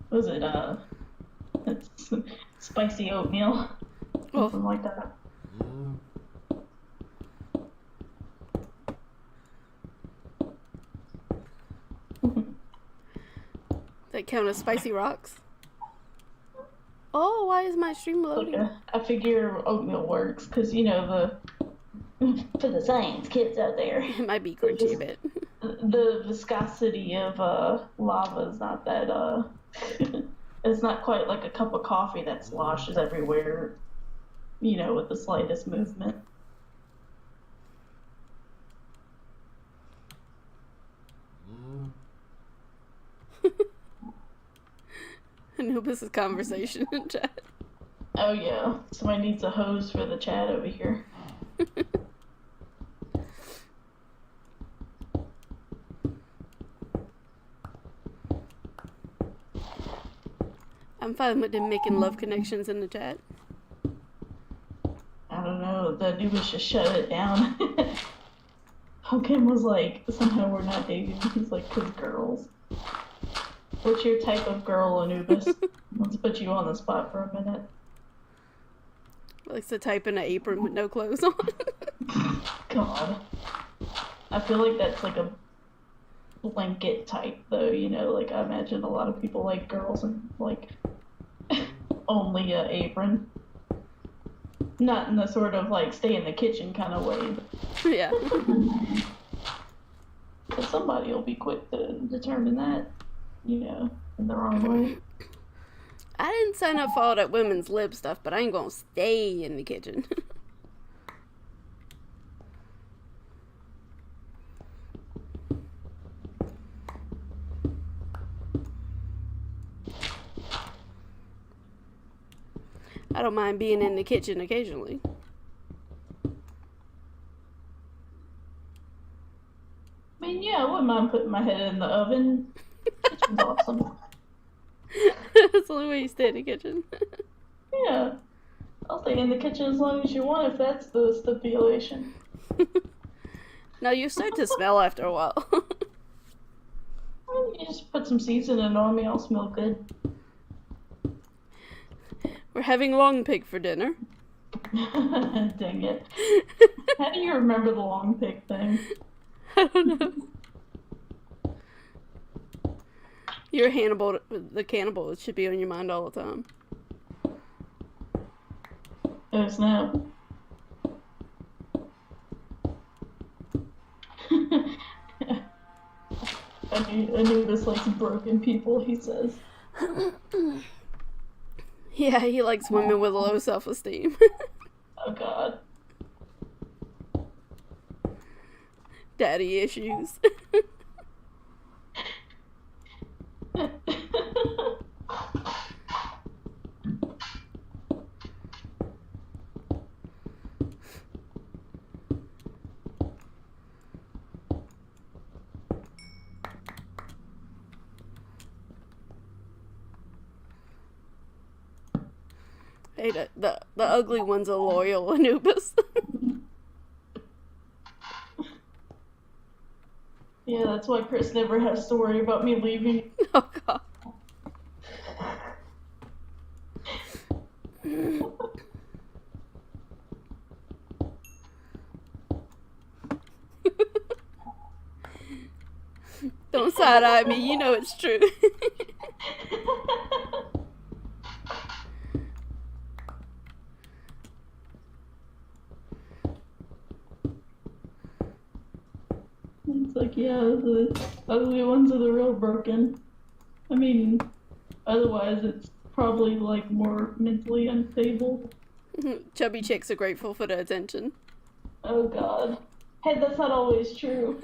Was it, it's spicy oatmeal? Something like that. That count as spicy rocks? Oh, why is my stream loading? Okay. I figure oatmeal works, because, you know, for the science kids out there. It might be crunchy a bit. The viscosity of lava is not that, it's not quite like a cup of coffee that sloshes everywhere, you know, with the slightest movement. Anubis' conversation in chat. Oh yeah, somebody needs a hose for the chat over here. I'm fine with them making love connections in the chat. I don't know, the Anubis just shut it down. Hokim was like, somehow we're not dating. He's like, 'cause girls. What's your type of girl, Anubis? Let's put you on the spot for a minute. Likes to type in an apron with no clothes on. God. I feel like that's like a blanket type, though, you know, like I imagine a lot of people like girls and like only a apron. Not in the sort of like stay in the kitchen kind of way, but Yeah. somebody will be quick to determine that, you know, in the wrong way. I didn't sign up for all that women's lib stuff, but I ain't gonna stay in the kitchen. I don't mind being in the kitchen occasionally. I mean, yeah, I wouldn't mind putting my head in the oven. Kitchen's awesome. That's the only way you stay in the kitchen. Yeah. I'll stay in the kitchen as long as you want if that's the stipulation. No, you start to smell after a while. Well, you just put some seasoning on me, I'll smell good. We're having long pig for dinner. Dang it. How do you remember the long pig thing? I don't know. You're Hannibal, the cannibal. It should be on your mind all the time. Oh, snap. I knew this likes broken people, he says. Yeah, he likes women with low self-esteem. Oh, God. Daddy issues. Hey, the ugly one's a loyal Anubis. Yeah, that's why Chris never has to worry about me leaving. Oh, God. Don't side-eye me, you know it's true. It's like, yeah, the ugly ones are the real broken. I mean, otherwise it's probably, like, more mentally unstable. Chubby chicks are grateful for the attention. Oh, God. Hey, that's not always true.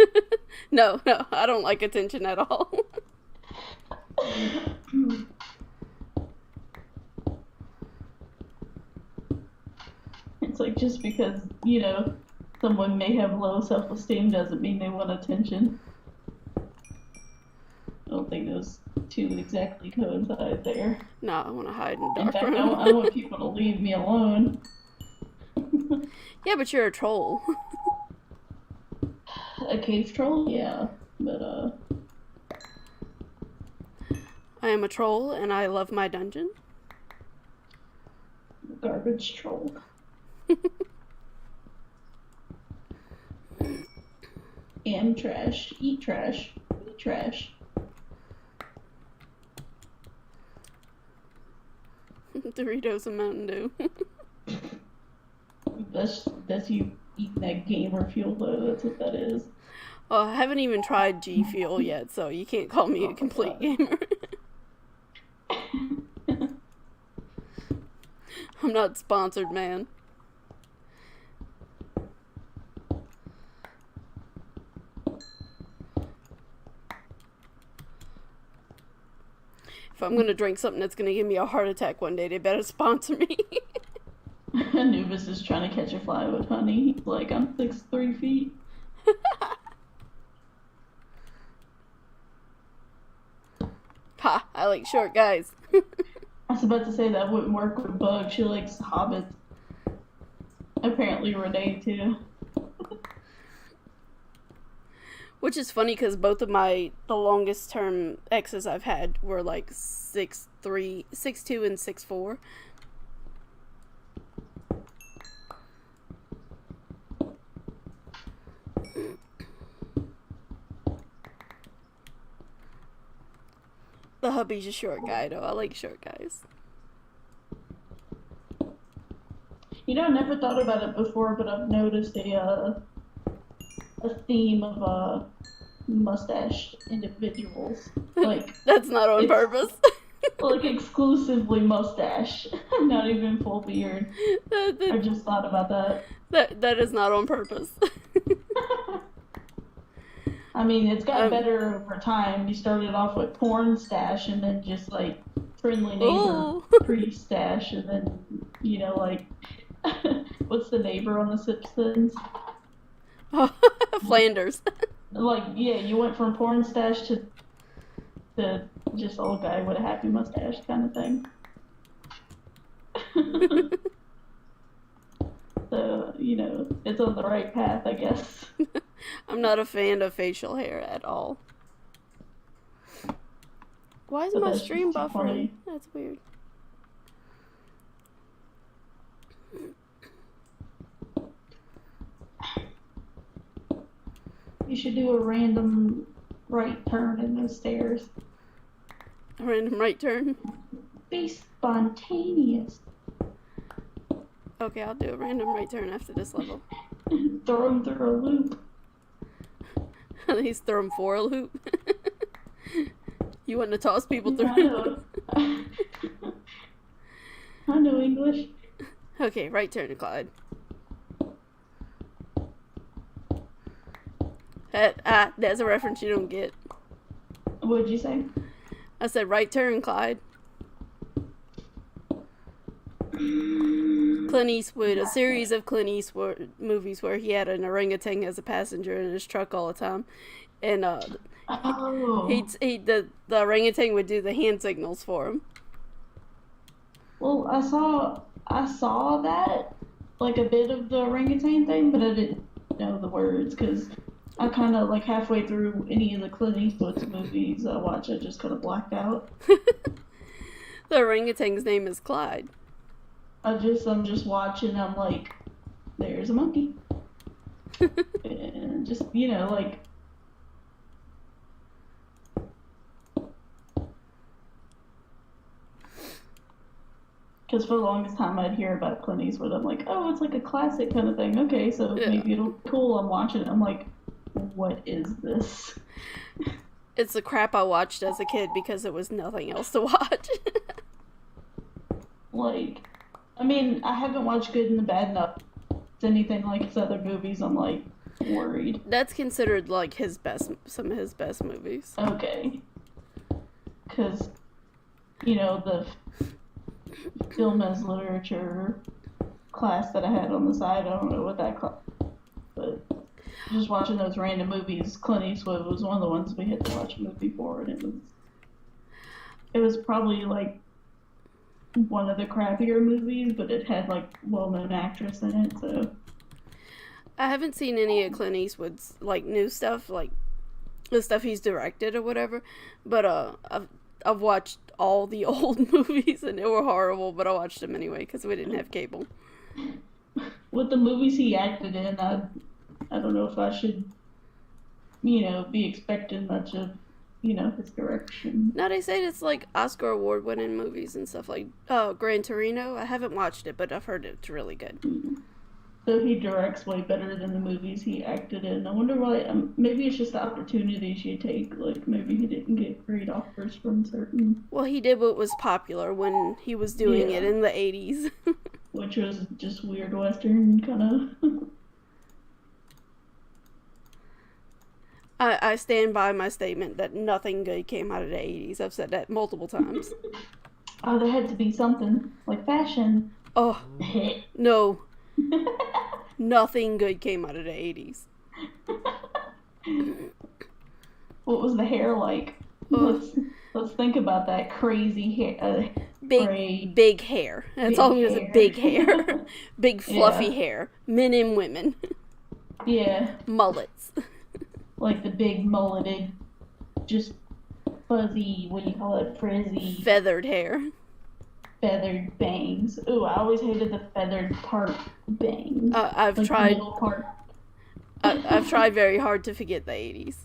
No, I don't like attention at all. It's like, just because, you know, someone may have low self-esteem doesn't mean they want attention. I don't think those two exactly coincide there. No, I want to hide in the In dark fact, room. I want people to leave me alone. Yeah, but you're a troll. A cave troll, yeah, but I am a troll, and I love my dungeon. garbage troll. Am trash, eat trash, eat trash. Doritos and Mountain Dew. That's you eating that gamer fuel though. That's what that is. Oh, I haven't even tried G Fuel yet, so you can't call me a complete gamer. I'm not sponsored, man. If I'm gonna drink something that's gonna give me a heart attack one day, they better sponsor me. Anubis is trying to catch a fly with honey. He's like, I'm 6'3". Ha! I like short guys. I was about to say that wouldn't work with Bug. She likes hobbits. Apparently Renee too. Which is funny because both of the longest term exes I've had were like 6'3", 6'2", and 6'4". The hubby's a short guy, though. I like short guys. You know, I never thought about it before, but I've noticed a theme of mustached individuals. Like That's not on purpose. like exclusively mustache, not even full beard. I just thought about that. That is not on purpose. I mean, it's got better over time. You started off with porn stash, and then just like friendly neighbor pre-stash, and then you know like what's the neighbor on The Simpsons? Flanders. Like yeah, you went from porn stash to just old guy with a happy mustache kind of thing. So you know it's on the right path, I guess. I'm not a fan of facial hair at all. Why is But my that's stream just too buffering? funny. That's weird. You should do a random right turn in the stairs. A random right turn. Be spontaneous. Okay, I'll do a random right turn after this level. Throw him through a loop. He's throwing for a loop. You want to toss people through? I know. I know English. Okay, right turn to Clyde. That's a reference you don't get. What'd you say? I said right turn, Clyde. Clint Eastwood, a series of Clint Eastwood movies where he had an orangutan as a passenger in his truck all the time, and Oh. the orangutan would do the hand signals for him. Well, I saw that, like a bit of the orangutan thing, but I didn't know the words because I kind of like halfway through any of the Clint Eastwood movies I watch, I just kind of blacked out. The orangutan's name is Clyde. I'm just watching. I'm like, there's a monkey, and just you know like. Because for the longest time I'd hear about Clint Eastwood, I'm like, oh, it's like a classic kind of thing. Okay, so Yeah. maybe it'll be cool. I'm watching it. I'm like, what is this? It's the crap I watched as a kid because it was nothing else to watch. Like, I mean, I haven't watched Good and the Bad enough. It's anything like his other movies. I'm like worried. That's considered like some of his best movies. Okay, because you know the film as literature class that I had on the side. I don't know what that class, but just watching those random movies. Clint Eastwood was one of the ones we had to watch a movie for, and it was probably like one of the crappier movies, but it had like well-known actress in it, so. I haven't seen any of Clint Eastwood's like new stuff, like the stuff he's directed or whatever. But I've watched all the old movies and they were horrible, but I watched them anyway because we didn't have cable. With the movies he acted in, I don't know if I should, be expecting much of, his direction. Now they say it's like Oscar award winning movies and stuff like Gran Torino. I haven't watched it, but I've heard it's really good. So he directs way better than the movies he acted in. I wonder why. Maybe it's just the opportunities you take. Like maybe he didn't get great offers from certain. Well, he did what was popular when he was doing it in the 80s. Which was just weird Western kind of. I stand by my statement that nothing good came out of the 80s. I've said that multiple times. Oh, there had to be something like fashion. Oh, no. Nothing good came out of the 80s. What was the hair like? Let's think about that crazy hair. Big hair. That's all I'm gonna say. Big hair. Big fluffy hair. Men and women. Yeah. Mullets. Like the big mulleted, just fuzzy, what do you call it, frizzy. Feathered hair. Feathered bangs. Ooh, I always hated the feathered part bangs. I've like tried. The middle part. I've tried very hard to forget the 80s.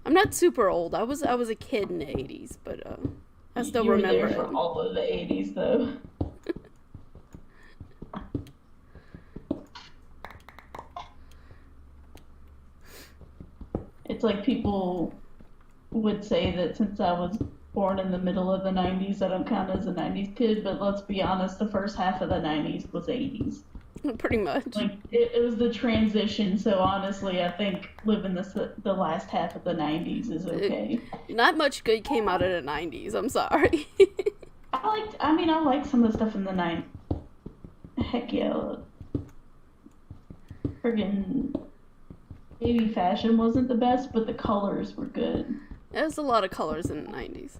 I'm not super old. I was a kid in the 80s, but I still remember You were there for all of the 80s, though. It's like people would say that since I was born in the middle of the 90s, I don't count as a 90s kid, but let's be honest, the first half of the 90s was 80s. Pretty much. Like, it was the transition, so honestly, I think living the last half of the 90s is okay. Not much good came out of the 90s, I'm sorry. I like some of the stuff in the 90s. Heck yeah. Friggin' maybe fashion wasn't the best, but the colors were good. There's a lot of colors in the 90s.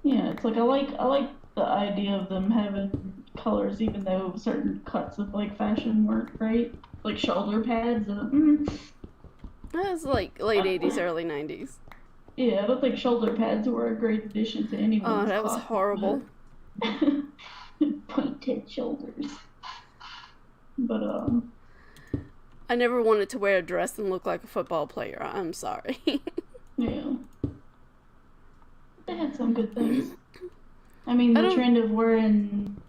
Yeah, it's like I like the idea of them having colors, even though certain cuts of like fashion weren't great, like shoulder pads. That's like late 80s, early 90s. Yeah, I don't think shoulder pads were a great addition to anyone's. Oh, that was horrible. Pointed shoulders. But I never wanted to wear a dress and look like a football player. I'm sorry. Yeah. They had some good things. I mean, the trend of wearing...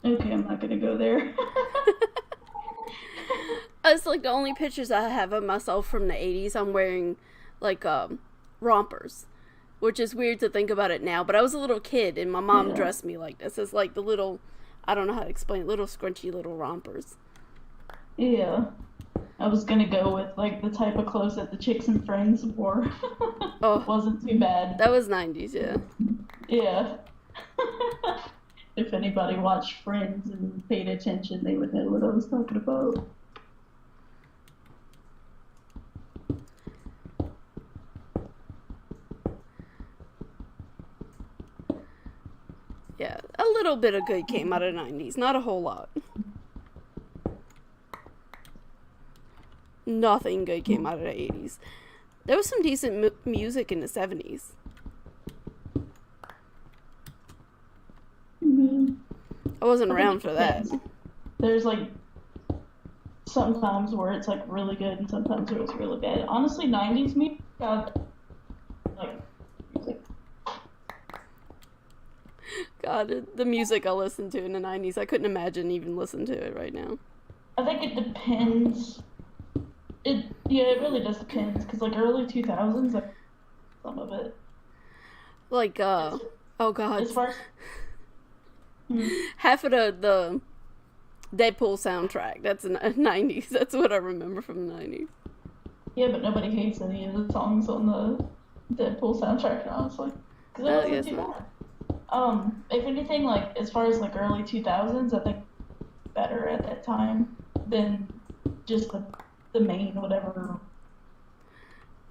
Okay, I'm not gonna go there. It's like the only pictures I have of myself from the 80s, I'm wearing, like, rompers. Which is weird to think about it now, but I was a little kid and my mom dressed me like this. It's like the little, I don't know how to explain it, little scrunchy little rompers. Yeah. I was gonna go with, like, the type of clothes that the Chicks and Friends wore. Oh. Wasn't too bad. That was 90s, yeah. Yeah. If anybody watched Friends and paid attention, they would know what I was talking about. Yeah, a little bit of good came out of the 90s. Not a whole lot. Nothing good came out of the 80s. There was some decent music in the 70s. Mm-hmm. I wasn't around for that. There's like sometimes where it's like really good and sometimes where it's really bad. Honestly, 90s music got like music. God, the music I listened to in the 90s, I couldn't imagine even listening to it right now. I think it depends. It really does depend, because like early 2000s, like some of it. Like oh god. As far as half of the Deadpool soundtrack, that's in the 90s. That's what I remember from the 90s. Yeah, but nobody hates any of the songs on the Deadpool soundtrack, honestly. Because it wasn't too bad. If anything, like, as far as, like, early 2000s, I think better at that time than just the main whatever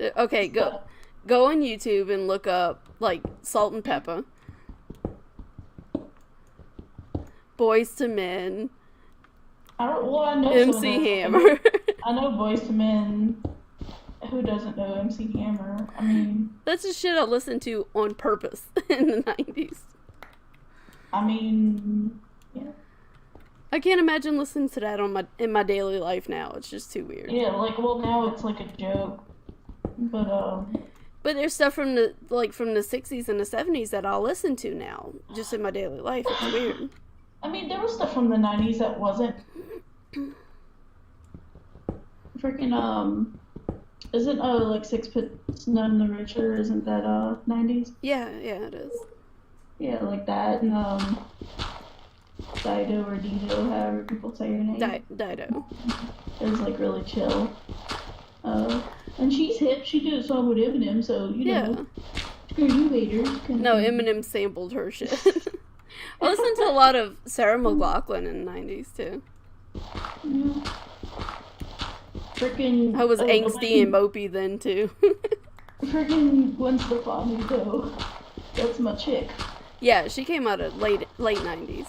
Okay, go on YouTube and look up like Salt and Pepper, Boys to Men, I know some of MC those. Hammer. I know Boys to Men. Who doesn't know MC Hammer? I mean, That's the shit I listened to on purpose in the 90s. yeah. I can't imagine listening to that in my daily life now. It's just too weird. Yeah, like, well, now it's like a joke. But there's stuff from the 60s and the 70s that I'll listen to now, just in my daily life. It's weird. I mean, there was stuff from the 90s that wasn't freaking, isn't, like, Sixpence None the Richer, isn't that, 90s? Yeah, it is. Yeah, like that, and, Dido or Dido, however people say your name. Dido. It was, like, really chill. And she's hip. She did a song with Eminem, so, you know. Screw you haters. No, Eminem sampled her shit. I listened to a lot of Sarah McLachlan in the 90s, too. Yeah. Freaking. I was angsty and mopey then, too. Freaking Gwen Stefani, though. That's my chick. Yeah, she came out of late 90s.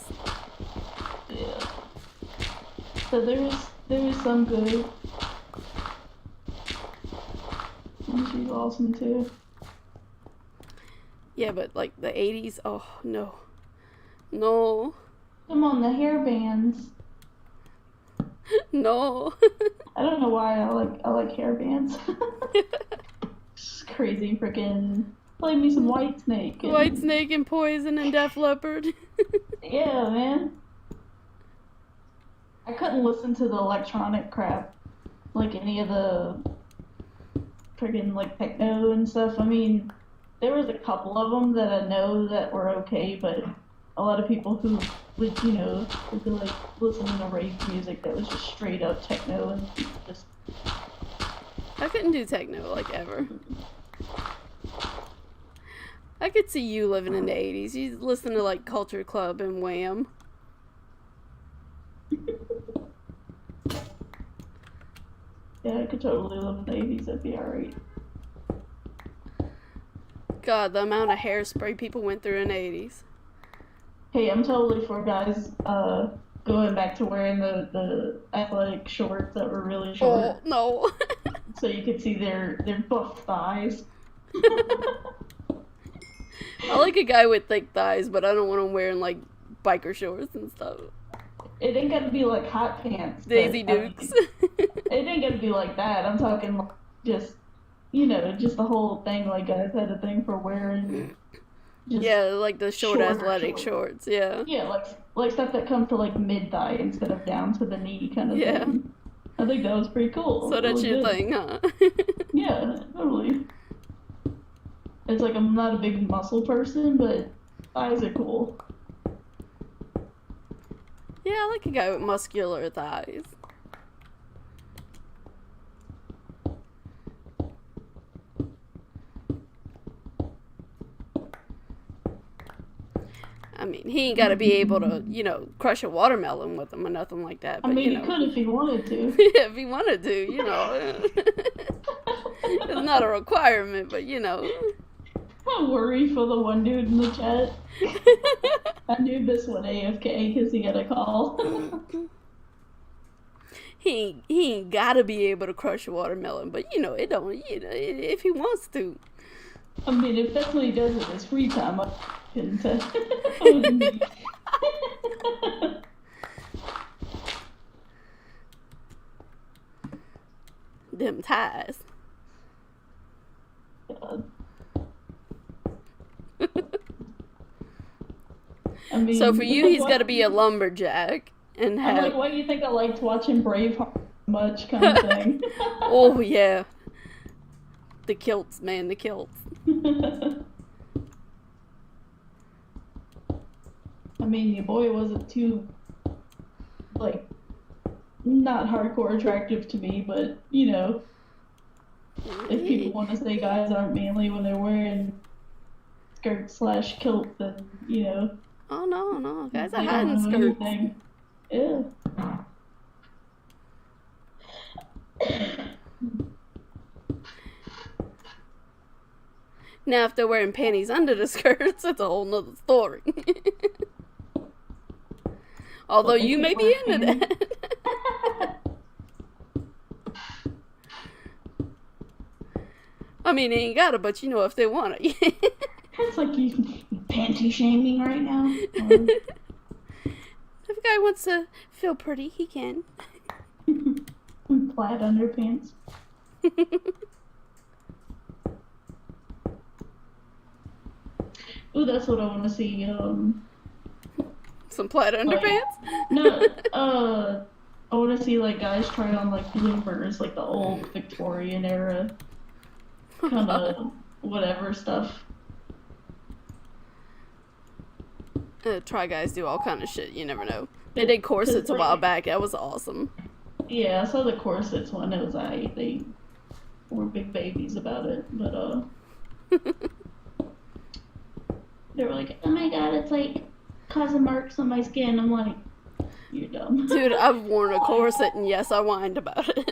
Yeah. So there was some good. And she's awesome too. Yeah, but like the 80s, oh no. No. Come on, the hair bands. No. I don't know why I like hair bands. It's crazy freaking. Play me some Whitesnake. Whitesnake and Poison and Def Leppard. Yeah, man. I couldn't listen to the electronic crap, like any of the friggin' like techno and stuff. I mean, there was a couple of them that I know that were okay, but a lot of people who would, you know, would be like listening to rave music that was just straight up techno and just. I couldn't do techno like ever. I could see you living in the 80s. You listen to like Culture Club and Wham. Yeah, I could totally live in the 80s. That'd be alright. God, the amount of hairspray people went through in the 80s. Hey, I'm totally for guys going back to wearing the athletic shorts that were really short. Oh, no. So you could see their buff thighs. I like a guy with thick thighs, but I don't want him wearing like biker shorts and stuff. It ain't gotta be like hot pants. Daisy Dukes. It ain't gotta be like that. I'm talking like just, you know, just the whole thing. Like guys had a thing for wearing. Yeah, like the short athletic shorts. Yeah. Yeah, like stuff that comes to like mid thigh instead of down to the knee kind of thing. I think that was pretty cool. So that's your thing, huh? Yeah, totally. It's like I'm not a big muscle person, but thighs are cool. Yeah, I like a guy with muscular thighs. I mean, he ain't got to be able to, you know, crush a watermelon with him or nothing like that. But, I mean, you know, he could if he wanted to. Yeah, if he wanted to, you know. It's not a requirement, but, you know. I worry for the one dude in the chat. I knew this one AFK because he got a call. He ain't got to be able to crush a watermelon, but, you know, it don't, you know, if he wants to. I mean, if that's what he does in his free time, I couldn't tell. Them ties. God. I mean, So for you, he's got to be a lumberjack and I'm have. like, why do you think I liked watching Braveheart much kind of thing? Oh yeah, the kilts, man, the kilts. I mean, your boy wasn't too, like, not hardcore attractive to me, but, you know, if people want to say guys aren't manly when they're wearing skirt/kilt, then, you know. Oh no, guys are they hiding don't know skirts. anything. Yeah. Now, if they're wearing panties under the skirts, that's a whole nother story. Although you may be into that. I mean, they ain't got it, but you know, if they want it. It's like you panty shaming right now. If a guy wants to feel pretty, he can. Plaid underpants. Ooh, that's what I want to see. Some plaid underpants? No, I want to see like guys try on like bloomers, like the old Victorian era kind of whatever stuff. Try guys do all kind of shit. You never know. They did corsets a while back. That was awesome. Yeah, I saw the corsets one. It was they were big babies about it, but they were like, oh my god, it's like causing marks on my skin. I'm like, you're dumb. Dude, I've worn a corset and yes, I whined about it.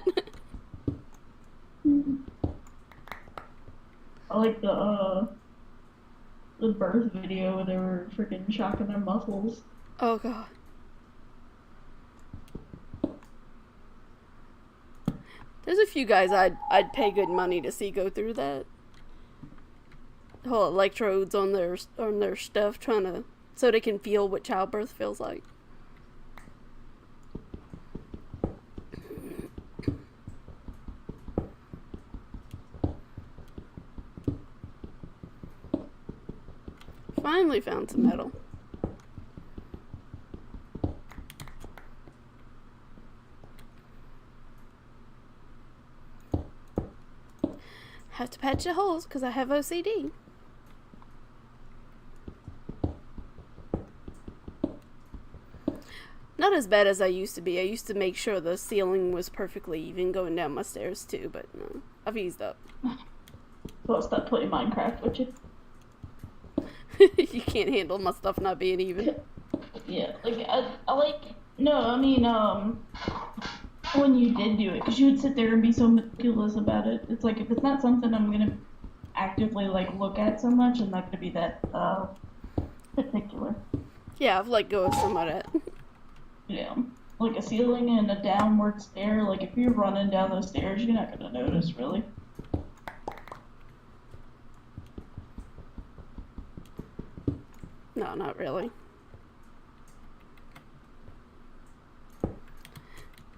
I like the birth video where they were freaking shocking their muscles. Oh god. There's a few guys I'd pay good money to see go through that. Whole electrodes on their stuff, so they can feel what childbirth feels like. Finally found some metal. Have to patch the holes because I have OCD. Not as bad as I used to be. I used to make sure the ceiling was perfectly even going down my stairs too, but no, I've eased up. So I'll stop playing Minecraft with you. You can't handle my stuff not being even. Yeah, like I like no, I mean when you did do it, because you would sit there and be so meticulous about it. It's like if it's not something I'm gonna actively like look at so much, I'm not gonna be that particular. Yeah, I've let go of some of that. Yeah, like a ceiling and a downward stair. Like if you're running down those stairs, you're not gonna notice really. No, not really.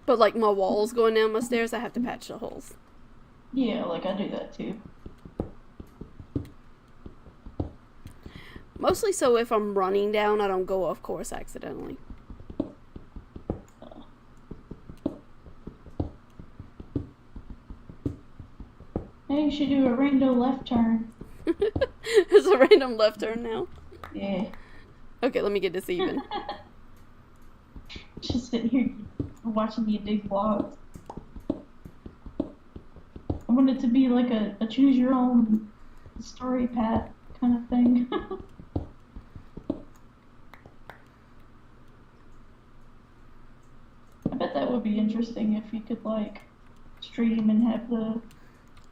But like my walls going down my stairs, I have to patch the holes. Yeah, like I do that too. Mostly so if I'm running down, I don't go off course accidentally. Hey, you should do a random left turn. It's a random left turn now. Yeah. Okay, let me get this even. Just sitting here watching you dig blocks. I want it to be like a choose your own story path kind of thing. I bet that would be interesting if you could like stream and have the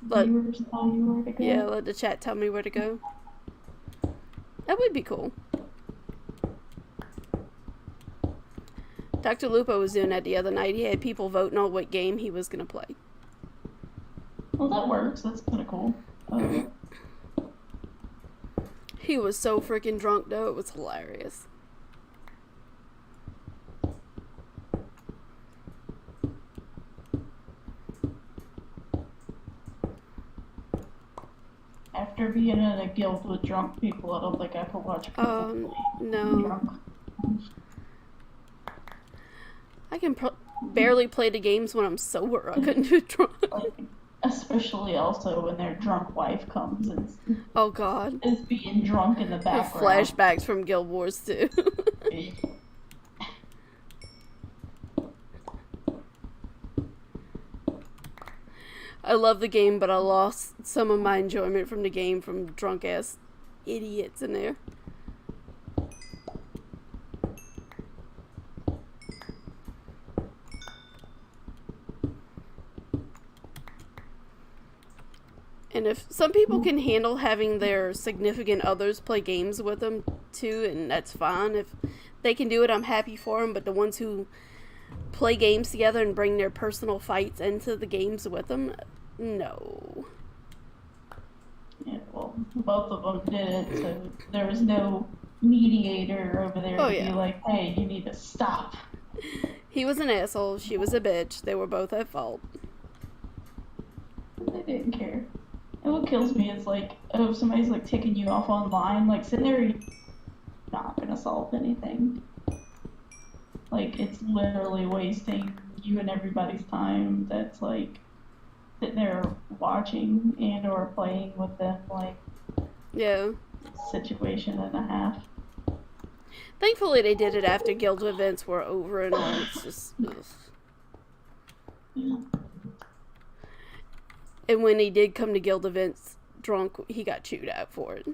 viewers tell you where to go. Yeah, let the chat tell me where to go. That would be cool. Dr. Lupo was doing that the other night. He had people voting on what game he was going to play. Well, that works. That's kind of cool. He was so freaking drunk, though. It was hilarious. After being in a guild with drunk people, I don't think I could watch people play drunk. I can barely play the games when I'm sober. I couldn't do drunk. Like, especially also when their drunk wife comes and oh god, is being drunk in the background. Flashbacks from Guild Wars 2. I love the game, but I lost some of my enjoyment from the game from drunk ass idiots in there. And if some people can handle having their significant others play games with them too, and that's fine. If they can do it, I'm happy for them. But the ones who play games together and bring their personal fights into the games with them, no. Yeah, well, both of them did it, so there was no mediator over there to be like, hey, you need to stop. He was an asshole, she was a bitch, they were both at fault. They didn't care. And what kills me is like, oh, if somebody's like ticking you off online, like sitting there, you're not gonna solve anything. Like, it's literally wasting you and everybody's time that's like sitting there watching and or playing with them, like, situation and a half. Thankfully they did it after guild events were over and all. It's just Yeah. And when he did come to guild events drunk, he got chewed out for it.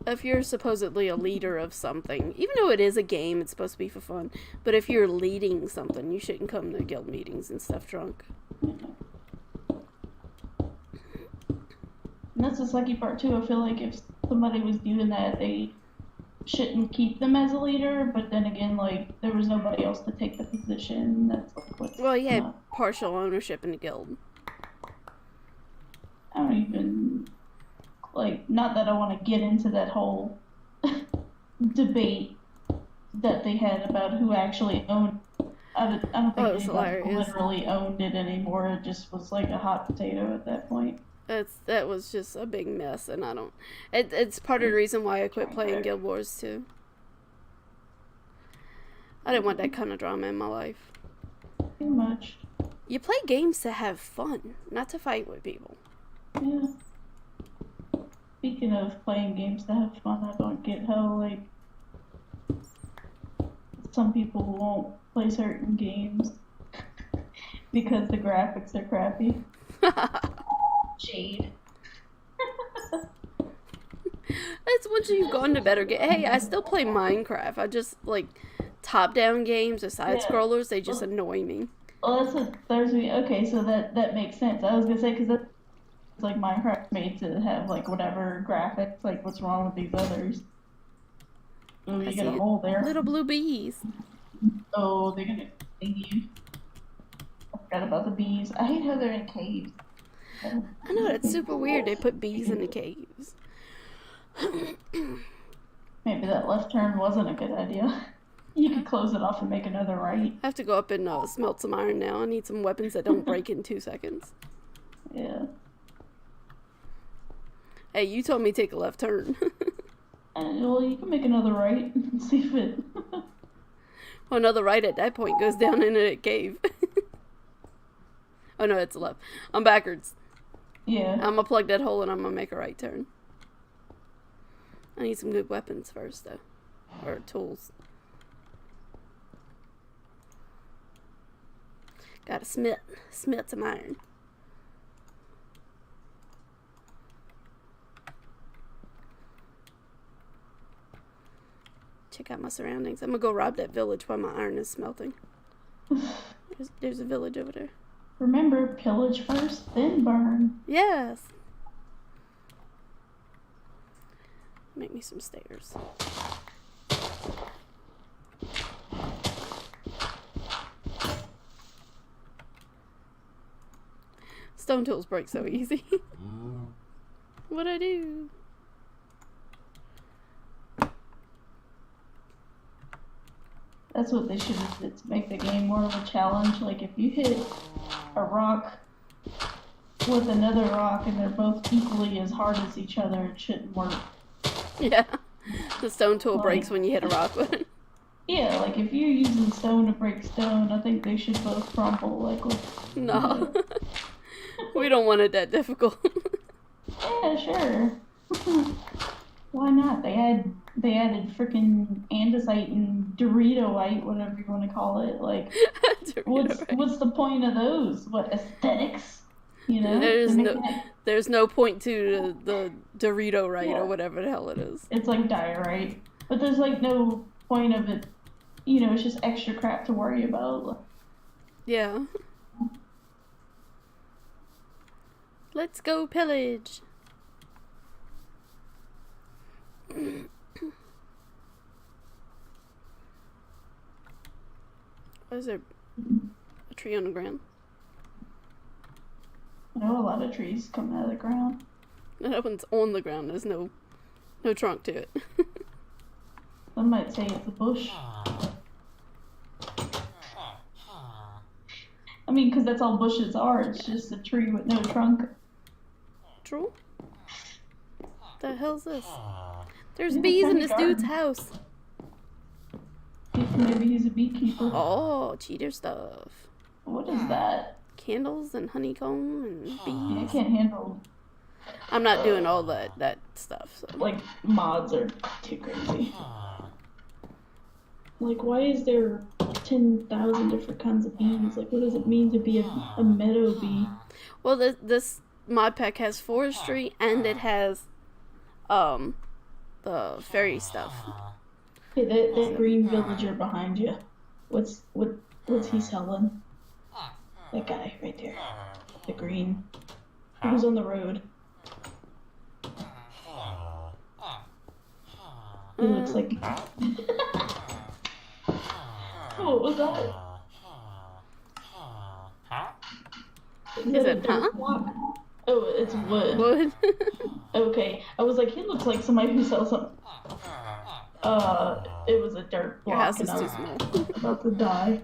If you're supposedly a leader of something, even though it is a game, it's supposed to be for fun, but if you're leading something, you shouldn't come to guild meetings and stuff drunk. And that's the sucky part too. I feel like if somebody was doing that, they shouldn't keep them as a leader, but then again, like, there was nobody else to take the position. That's like what's... Well, he had partial ownership in the guild. I don't even... Like, not that I want to get into that whole debate that they had about who actually owned. I don't think anybody literally owned it anymore. It just was like a hot potato at that point. That was just a big mess, and I don't. It's part of the reason why I quit playing Guild Wars too. I didn't want that kind of drama in my life. Too much. You play games to have fun, not to fight with people. Yeah. Speaking of playing games to have fun, I don't get how, like, some people won't play certain games because the graphics are crappy. Jade. That's once you've gone to better games. Hey, I still play Minecraft. I just, like, top-down games or side-scrollers, they just annoy me. Well, that's what throws me. Okay, so that makes sense. I was gonna say, because that's like Minecraft made to have like whatever graphics. Like, what's wrong with these others? Oh, you get a hole there. Little blue bees. Oh, they're gonna sting you. I forgot about the bees. I hate how they're in caves. I know, that's super weird. They put bees in the caves. Maybe that left turn wasn't a good idea. You could close it off and make another right. I have to go up and smelt some iron now. I need some weapons that don't break in 2 seconds. Yeah. Hey, you told me to take a left turn. Well, you can make another right and see if it... Well, another right at that point goes down into a cave. Oh no, it's a left. I'm backwards. Yeah. I'm gonna plug that hole and I'm gonna make a right turn. I need some good weapons first, though. Or tools. Gotta smelt some iron. Check out my surroundings. I'm gonna go rob that village while my iron is smelting. There's a village over there. Remember, pillage first, then burn. Yes. Make me some stairs. Stone tools break so easy. What'd I do? That's what they should have did to make the game more of a challenge. Like, if you hit a rock with another rock and they're both equally as hard as each other, it shouldn't work. Yeah. The stone tool breaks when you hit a rock with it. Yeah, like, if you're using stone to break stone, I think they should both crumble, like, with... No. We don't want it that difficult. Yeah, sure. Why not? They added freaking andesite and Doritoite, whatever you want to call it. Like, what's the point of those? What, aesthetics? You know, there's no point to the Dorito-rite or whatever the hell it is. It's like diorite, but there's like no point of it you know, it's just extra crap to worry about. Yeah. Let's go pillage. Is there a tree on the ground? I know a lot of trees coming out of the ground. No, that one's on the ground. There's no trunk to it. Some might say it's a bush. I mean, because that's all bushes are. It's just a tree with no trunk. True. The hell's this? There's Yeah, bees in tiny this garden. dude's house. Maybe he's a beekeeper. Oh, cheater stuff. What is that? Candles and honeycomb and I bees. can't handle, I'm not doing all that stuff. So. like, mods are too crazy. Like, why is there 10,000 different kinds of bees? Like, what does it mean to be a meadow bee? Well, this mod pack has forestry and it has the fairy stuff. Hey, that green villager behind you. What's he selling? That guy right there. The green. He was on the road. He looks like. What was that? Is that a it, dirt block? Oh, it's wood. Wood. Okay, I was like, he looks like somebody who sells some. It was a dirt block. Your house is and I too was small. about to die.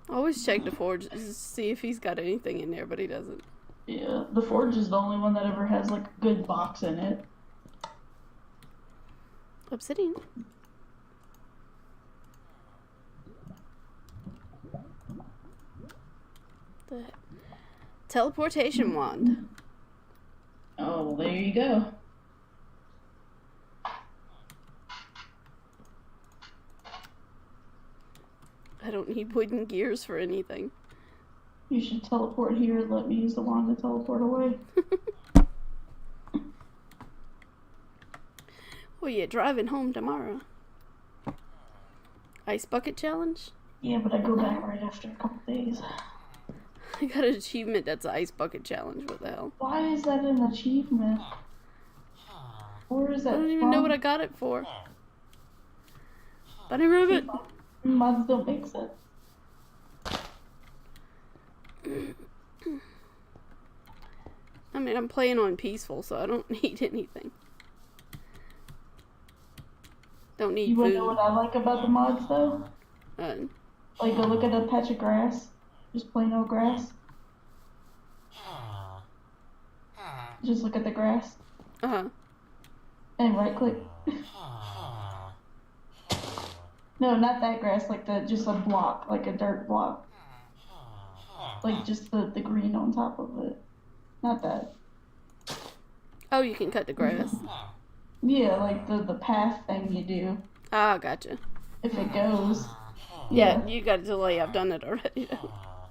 Always check the forge to see if he's got anything in there, but he doesn't. Yeah, the forge is the only one that ever has like a good box in it. Obsidian. The teleportation wand. Oh, well, there you go. I don't need wooden gears for anything. You should teleport here and let me use the wand to teleport away. Oh yeah, driving home tomorrow. Ice bucket challenge? Yeah, but I go back right after a couple days. I got an achievement that's an ice bucket challenge. What the hell? Why is that an achievement? Where is I that don't even from? know what I got it for. Bunny Rabbit. Mods don't make sense. I mean, I'm playing on peaceful, so I don't need anything. Don't need You wanna food. know what I like about the mods though? Like, go look at a patch of grass. Just plain old grass. Just look at the grass. Uh-huh. And right click. No, not that grass, like just a block, like a dirt block. Like just the green on top of it. Not that. Oh, you can cut the grass. Yeah, like the path thing you do. Ah, gotcha. If it goes. Yeah, you got a delay. I've done it already.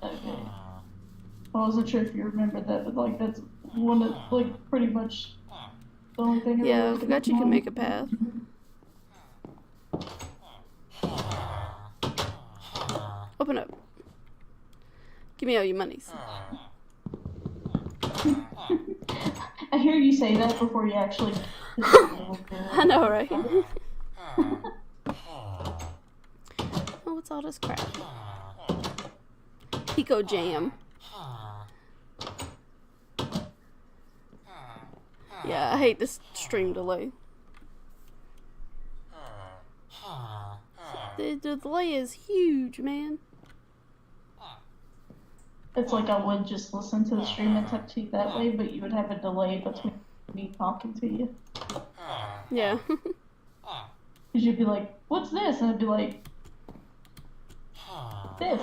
Okay. I wasn't sure if you remembered that, but like that's one of like pretty much the only thing. Yeah, I liked forgot about you can mine. make a path. Open up. Give me all your monies. I hear you say that before you actually. I know, right? Oh, what's all this crap? Pico Jam. Yeah, I hate this stream delay. The delay is huge, man. It's like I would just listen to the stream and talk to you that way, but you would have a delay between me talking to you. Yeah. Because you'd be like, what's this? And I'd be like, this.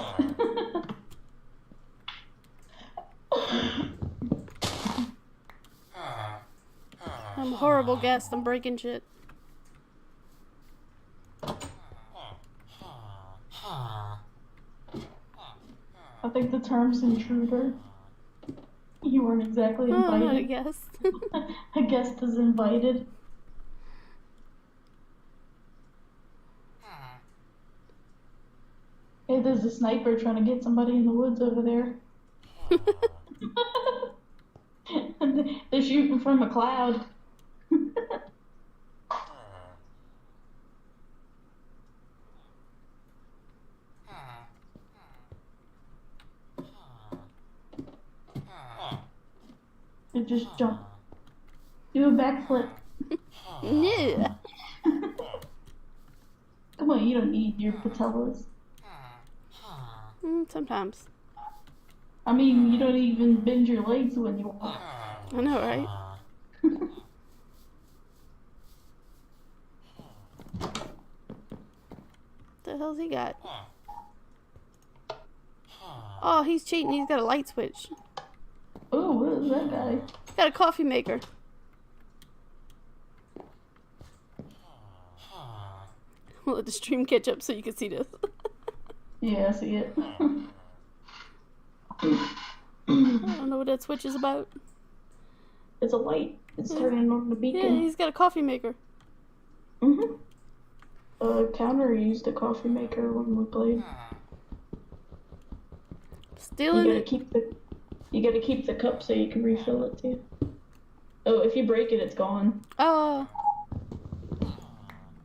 I'm a horrible guest. I'm breaking shit. think the term's intruder. You weren't exactly Oh, not a invited. guest. A guest is invited. Hey, there's a sniper trying to get somebody in the woods over there. They're shooting from a cloud. They just jump. Do a backflip. Yeah. Come on, you don't need your patellas. Sometimes. I mean, you don't even bend your legs when you walk. I know, right? The hell's he got? Oh, he's cheating. He's got a light switch. Oh, what is that guy? He's got a coffee maker. We'll let the stream catch up so you can see this. Yeah, I see it. I don't know what that switch is about. It's a light. It's turning on the Yeah, beacon. he's got a coffee maker. Mm-hmm. Counter used a coffee maker when we played. Stealing You it. gotta keep the cup so you can refill it too. Oh, if you break it, it's gone. Oh.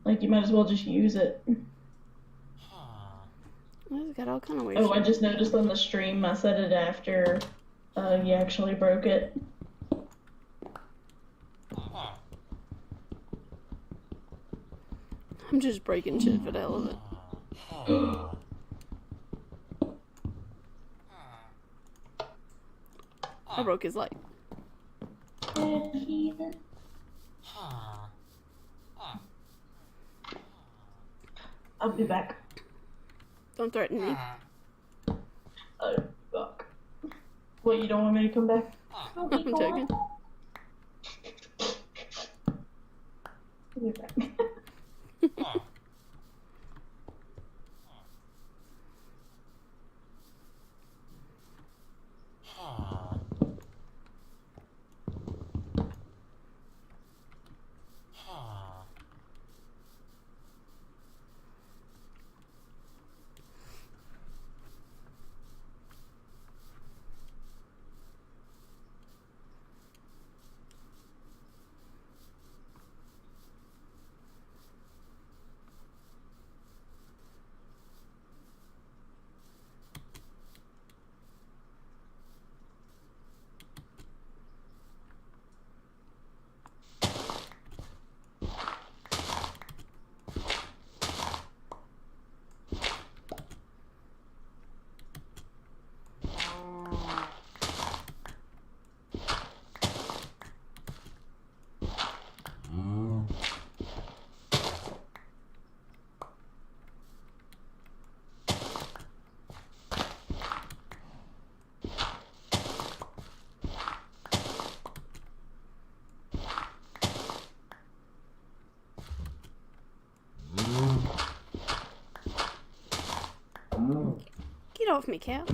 Like, you might as well just use it. He's got all kind of weird Oh, I shit. just noticed on the stream I said it after you actually broke it. I'm just breaking shit for the hell of it. I broke his light. I'll be back. Don't threaten me. Oh, fuck. What, you don't want me to come back? I'm joking. I'll be back. Get off me, cow.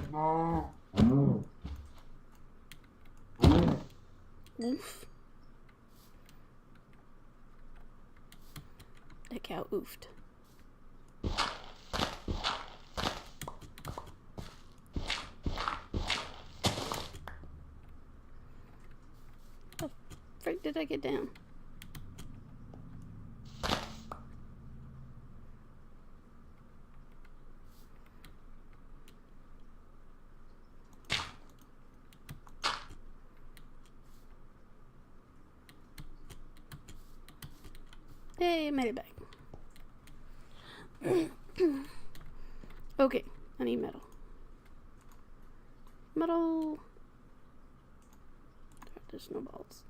Oof. That cow oofed. How the frick did I get down? Hey, I made it back. Okay, I need metal. Metal. There's no balls.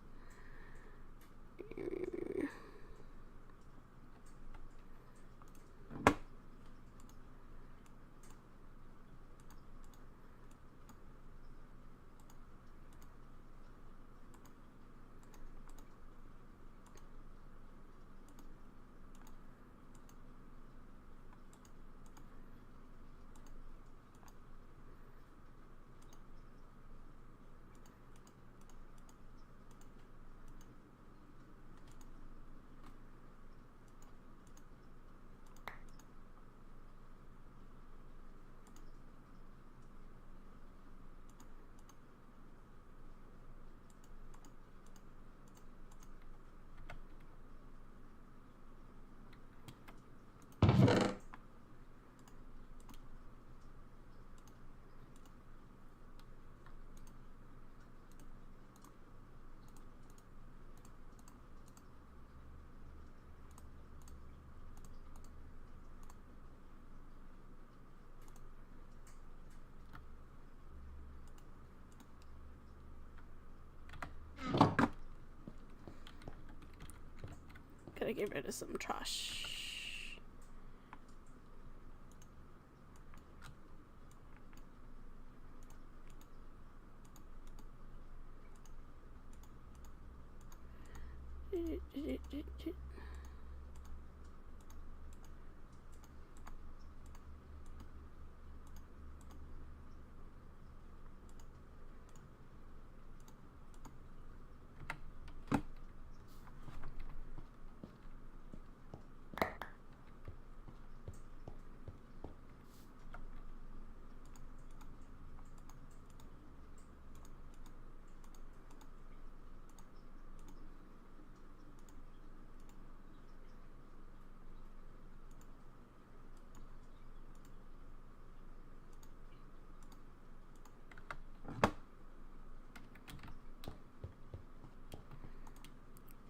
gotta get rid of some trash.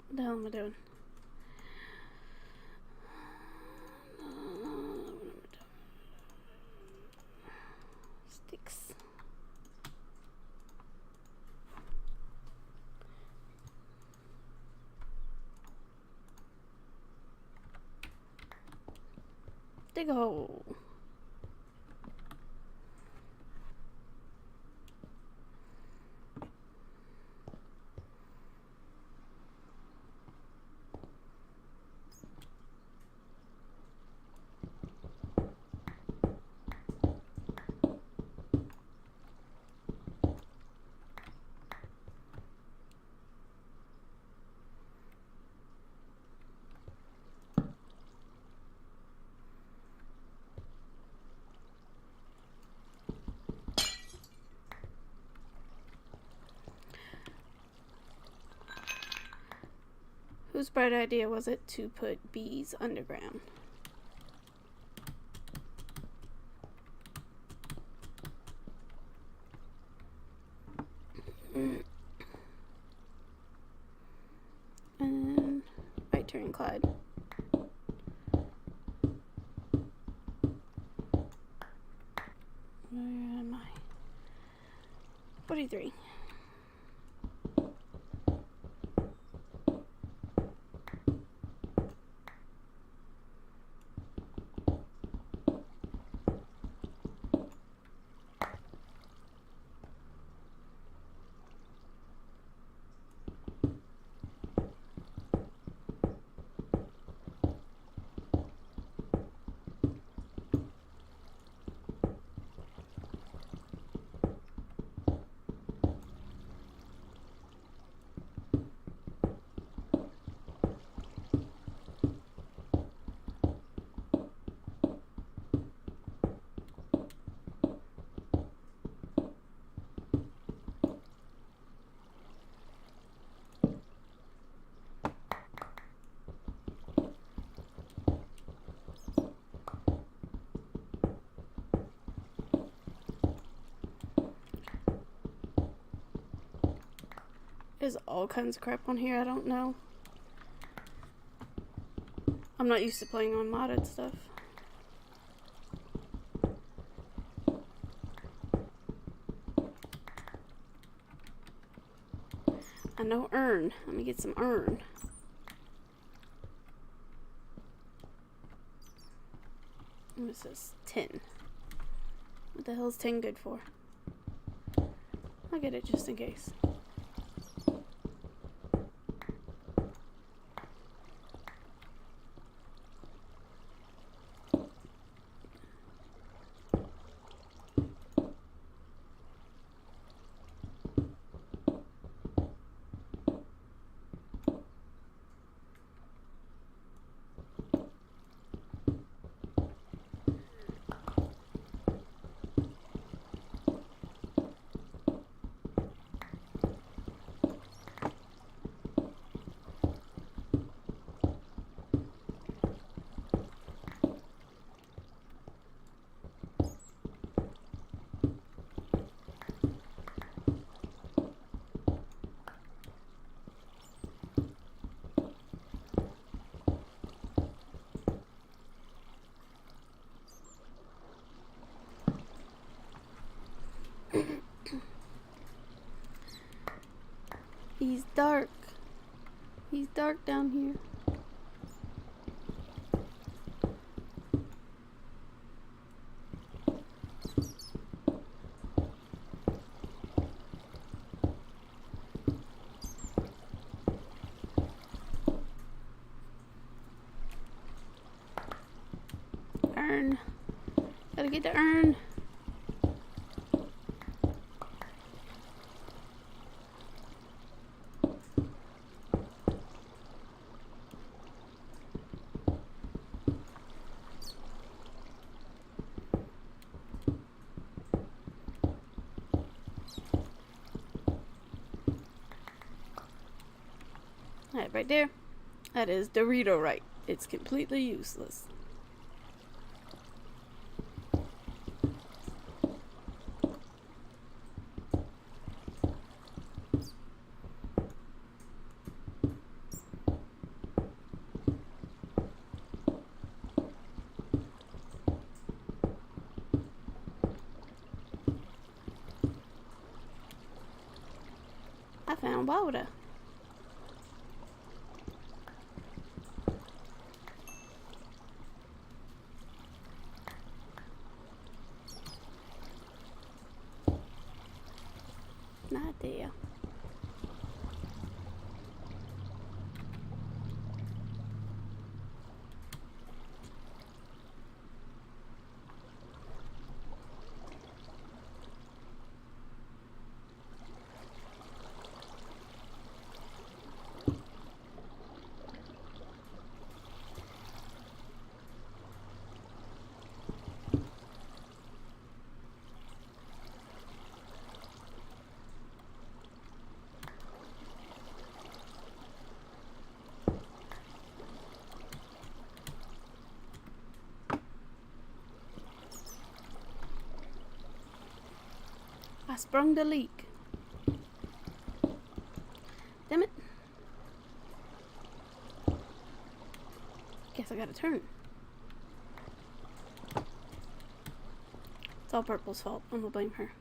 What the hell am I doing? Sticks. Dig a hole. Whose bright idea was it to put bees underground? And right turn, Clyde. Where am I? 43. There's all kinds of crap on here I don't know. I'm not used to playing on modded stuff. I know urn. Let me get some urn. What is this? Tin. What the hell is tin good for? I'll get it just in case. He's dark. He's dark down here. urn. Gotta get the urn. That right there. That is Dorito-Rite. It's completely useless. I found water. Not there. I sprung the leak. Damn it. Guess I gotta turn. It's all Purple's fault. I'm gonna blame her.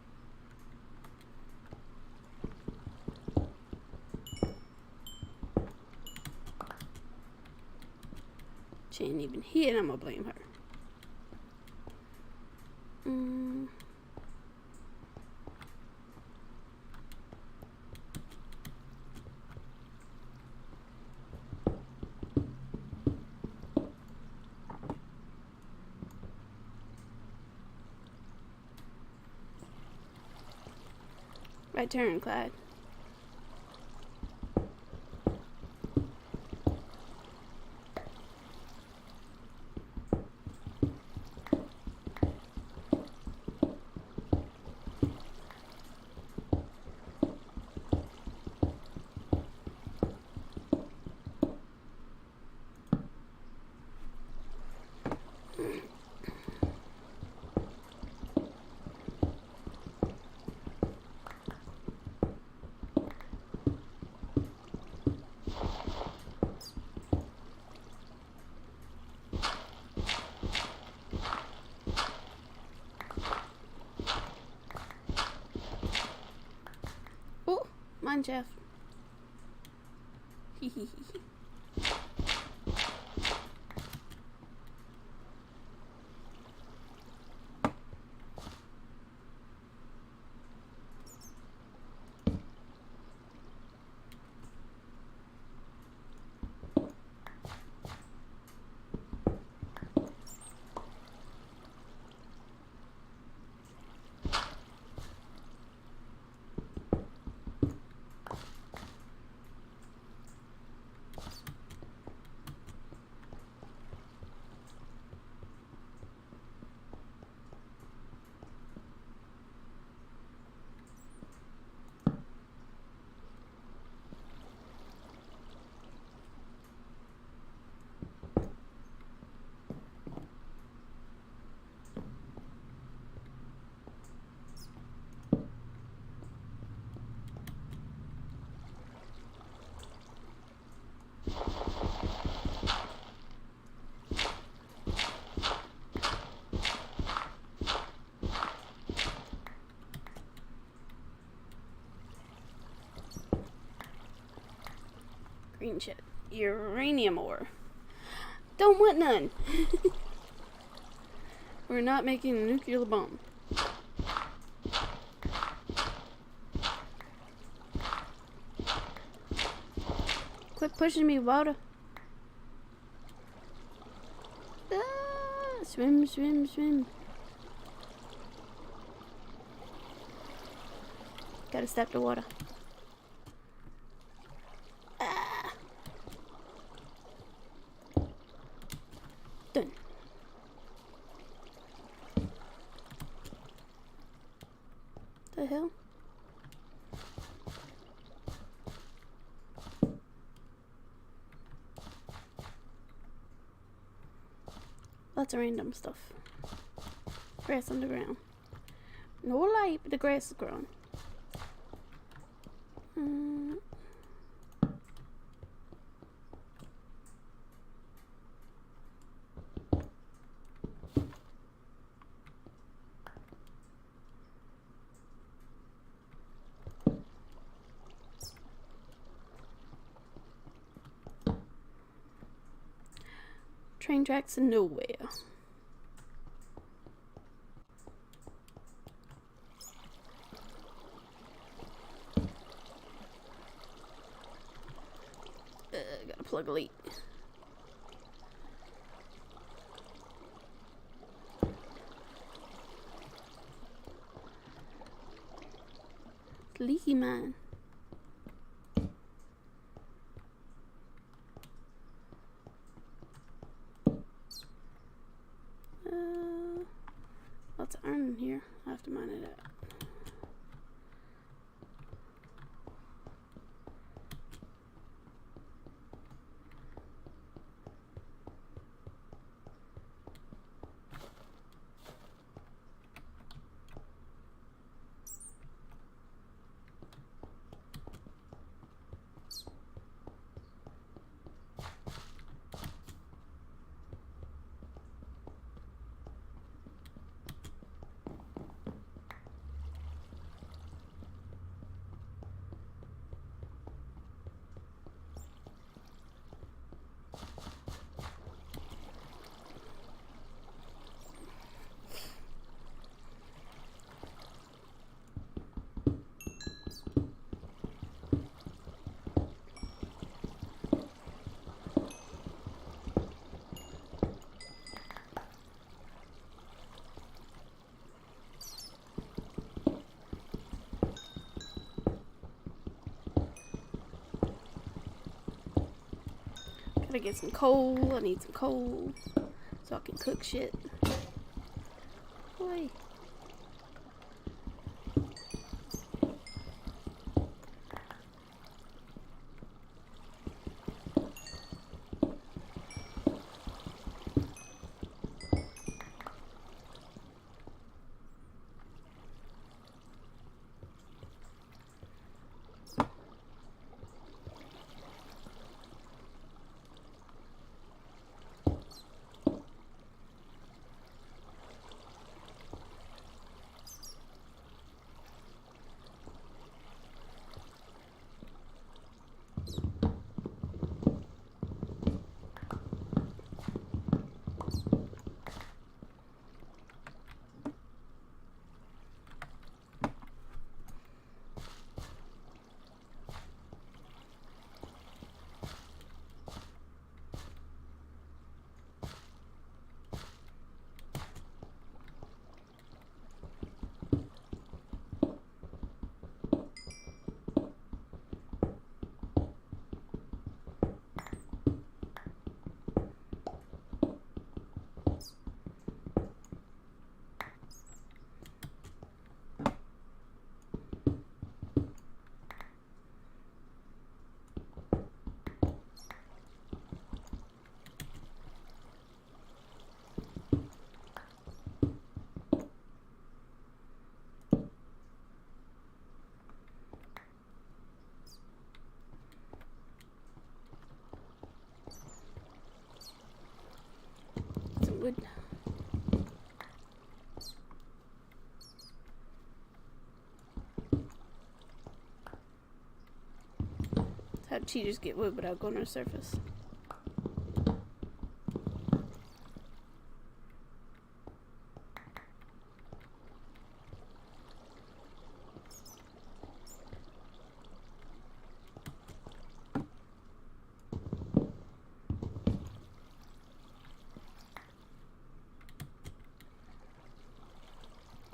She ain't even here, and I'm gonna blame her. Right turn, Clyde. Mine, Jeff. Green shit. Uranium ore. Don't want none. We're not making a nuclear bomb. Quit pushing me, water. Swim, swim, swim. Gotta step the water. Ah. Done. The hell? Lots of random stuff. Grass on the ground. No light, but the grass is growing. Train tracks nowhere. Gotta plug a leak. Leaky man. Lots of iron in here. I have to mine it out. Gotta get some coal. I need some coal so I can cook shit. Boy. Wood. How cheaters get wood without going on the surface.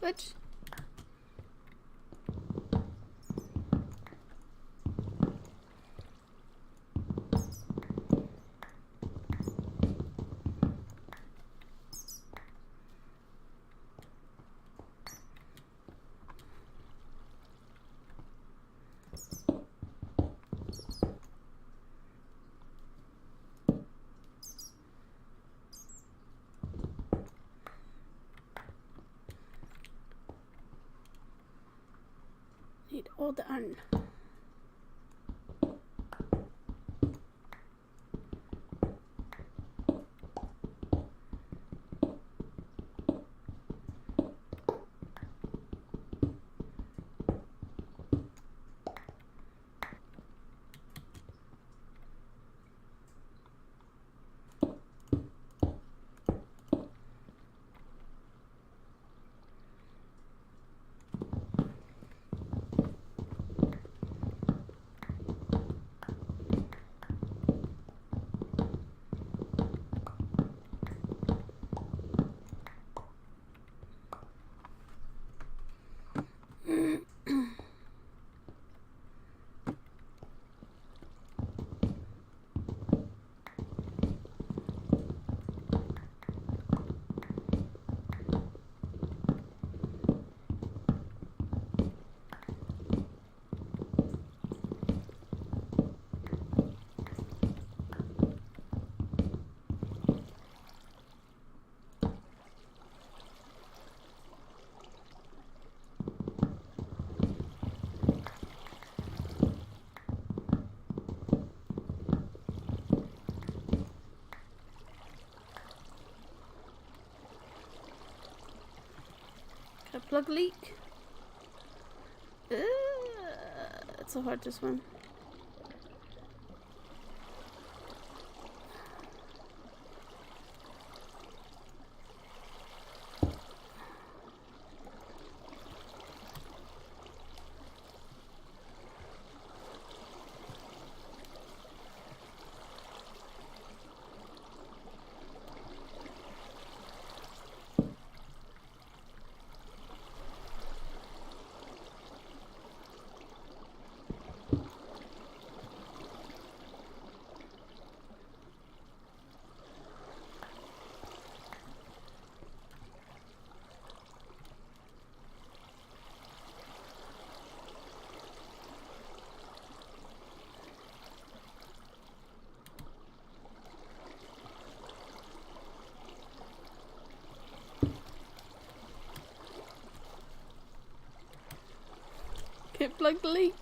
Which? Need all done. A plug leak. It's so hard to swim. Can't plug the leak.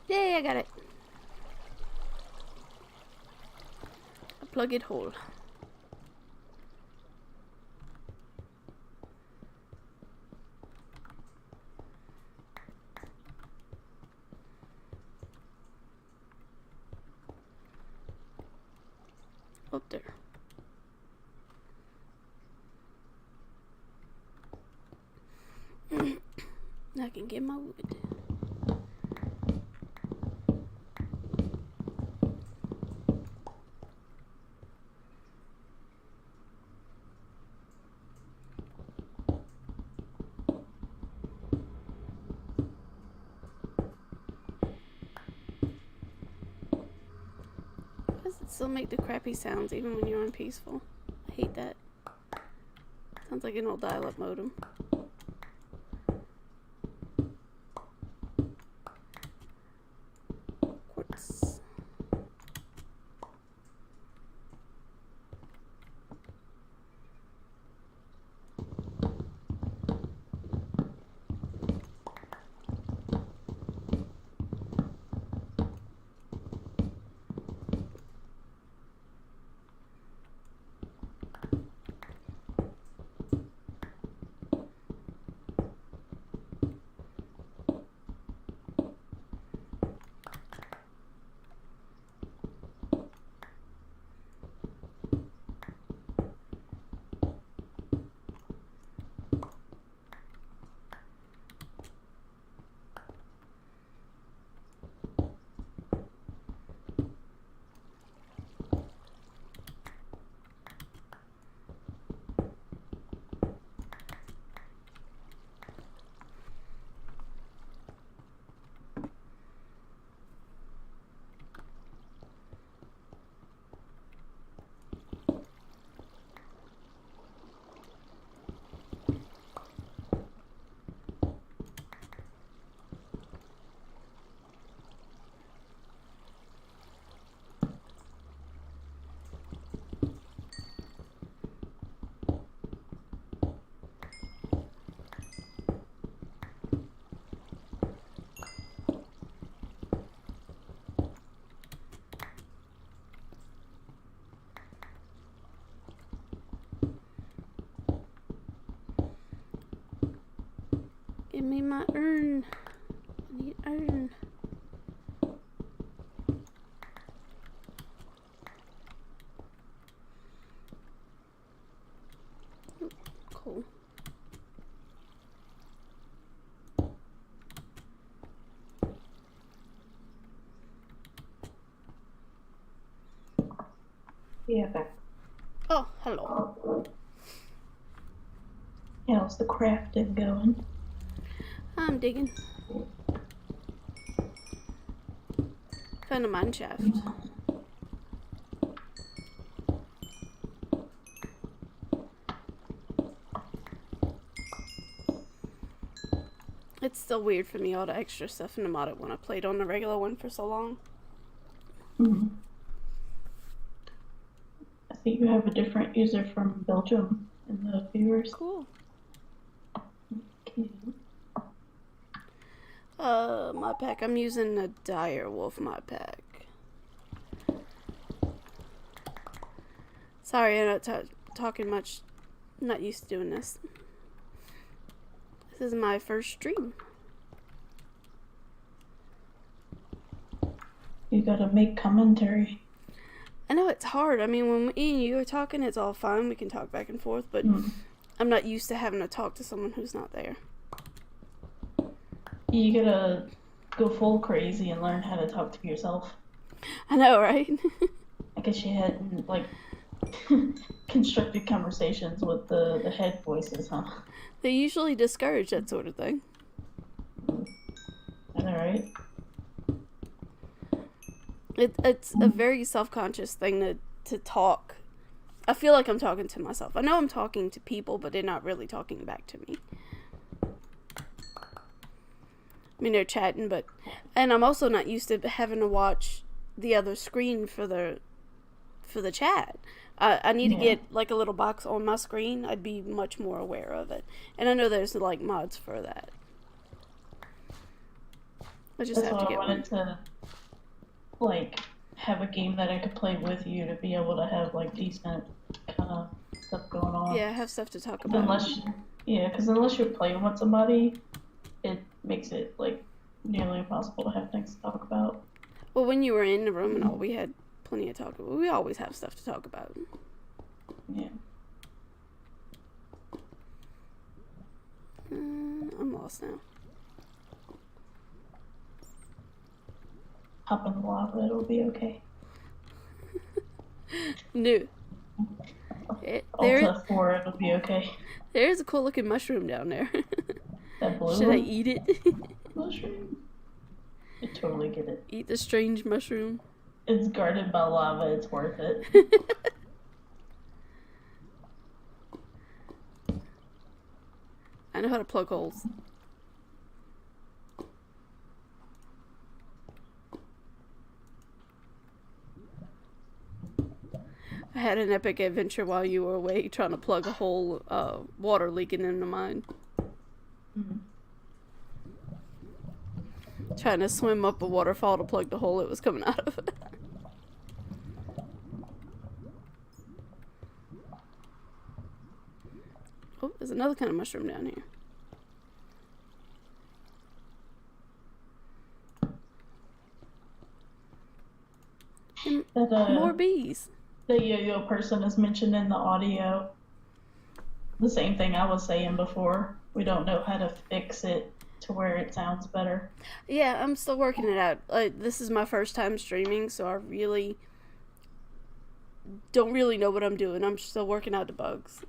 Yay, I got it. Plug it hole. Up there. I can get my wood. Does it still make the crappy sounds even when you're on peaceful? I hate that. Sounds like an old dial-up modem. Quartz. Give me my urn. I need urn. Oh, cool. Yeah, back. Oh, hello. How's the crafting going? I'm digging. Found a mine shaft. It's still weird for me, all the extra stuff in the modded when I played on the regular one for so long. Mm-hmm. I think you have a different user from Belgium in the viewers. Cool. Okay. Mod pack. I'm using a Dire Wolf mod pack. Sorry, I'm not talking much. I'm not used to doing this. This is my first stream. You gotta make commentary. I know it's hard. I mean, when me and you are talking, it's all fine. We can talk back and forth, but I'm not used to having to talk to someone who's not there. You gotta go full crazy and learn how to talk to yourself. I know, right? I guess you had, like, constructed conversations with the head voices, huh? They usually discourage that sort of thing. Is that right? It's a very self-conscious thing to talk. I feel like I'm talking to myself. I know I'm talking to people, but they're not really talking back to me. I mean, they're chatting, but... And I'm also not used to having to watch the other screen for the chat. I need to get, like, a little box on my screen. I'd be much more aware of it. And I know there's, like, mods for that. I just have to get one. That's why I wanted to, like, have a game that I could play with you to be able to have, like, decent kind of stuff going on. Yeah, have stuff to talk about. Because unless you're playing with somebody, it makes it, like, nearly impossible to have things to talk about. Well, when you were in the room and all, we had plenty of talk. We always have stuff to talk about. Yeah. I'm lost now. Hop in the lava, it'll be okay. No. Alta 4, it'll be okay. There's a cool looking mushroom down there. That blue Should one? I eat it? Mushroom? I totally get it. Eat the strange mushroom. It's guarded by lava, it's worth it. I know how to plug holes. I had an epic adventure while you were away trying to plug a hole, water leaking in the mine. Trying to swim up a waterfall to plug the hole it was coming out of. Oh, there's another kind of mushroom down here. And more bees. The yo-yo person is mentioned in the audio. The same thing I was saying before. We don't know how to fix it to where it sounds better. Yeah, I'm still working it out. This is my first time streaming, so I really don't really know what I'm doing. I'm still working out the bugs.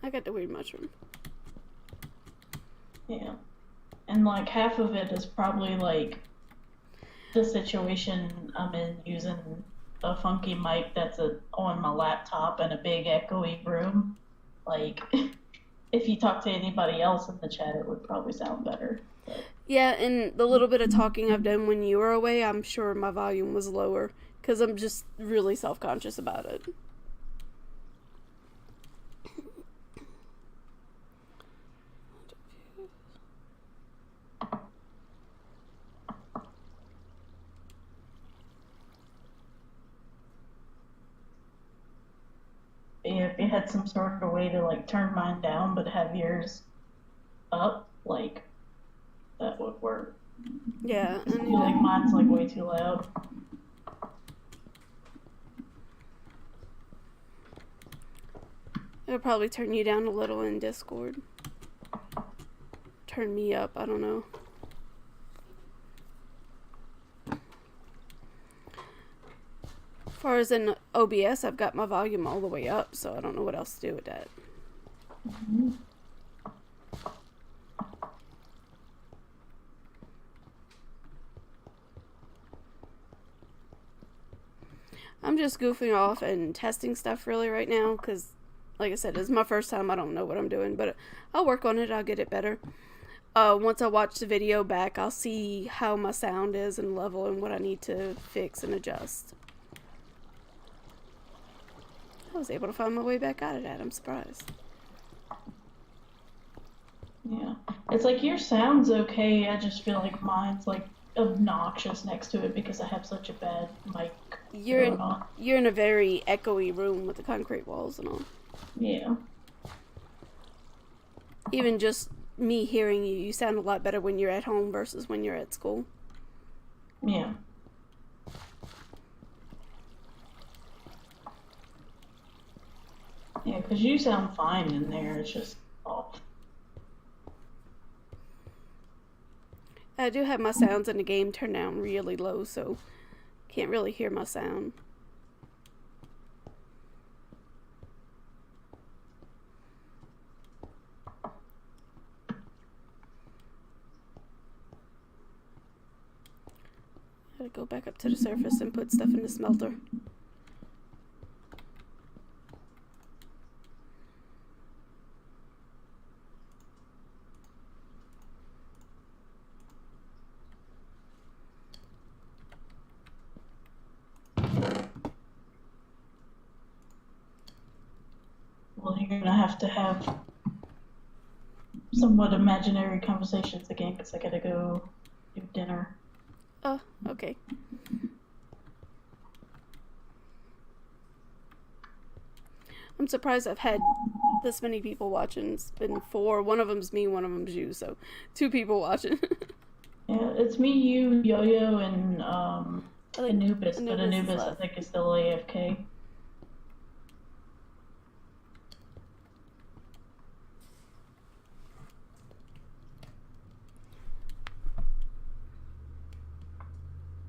I got the weird mushroom. Yeah. And like half of it is probably like the situation I'm in using a funky mic that's on my laptop in a big echoey room. Like, if you talk to anybody else in the chat, it would probably sound better. But... Yeah, and the little bit of talking I've done when you were away, I'm sure my volume was lower, because I'm just really self-conscious about it. if you had some sort of way to like turn mine down but have yours up, like that would work. Yeah, I feel like mine's like way too loud. It'll probably turn you down a little in Discord. Turn me up, I don't know. As far as in OBS, I've got my volume all the way up, so I don't know what else to do with that. Mm-hmm. I'm just goofing off and testing stuff really right now because, like I said, it's my first time. I don't know what I'm doing, but I'll work on it. I'll get it better. Once I watch the video back, I'll see how my sound is and level and what I need to fix and adjust. I was able to find my way back out of that. I'm surprised. Yeah. It's like your sound's okay. I just feel like mine's like obnoxious next to it because I have such a bad mic going on. You're in a very echoey room with the concrete walls and all. Yeah. Even just me hearing you, you sound a lot better when you're at home versus when you're at school. Yeah. Yeah, because you sound fine in there. It's just off. I do have my sounds in the game turned down really low, so can't really hear my sound. Gotta go back up to the surface and put stuff in the smelter. Well, you're gonna have to have somewhat imaginary conversations again because I gotta go do dinner. Oh, okay. I'm surprised I've had this many people watching. It's been 4. One of them's me, one of them's you, so 2 people watching. Yeah, it's me, you, Yo-Yo, and Anubis, but Anubis I think is still AFK.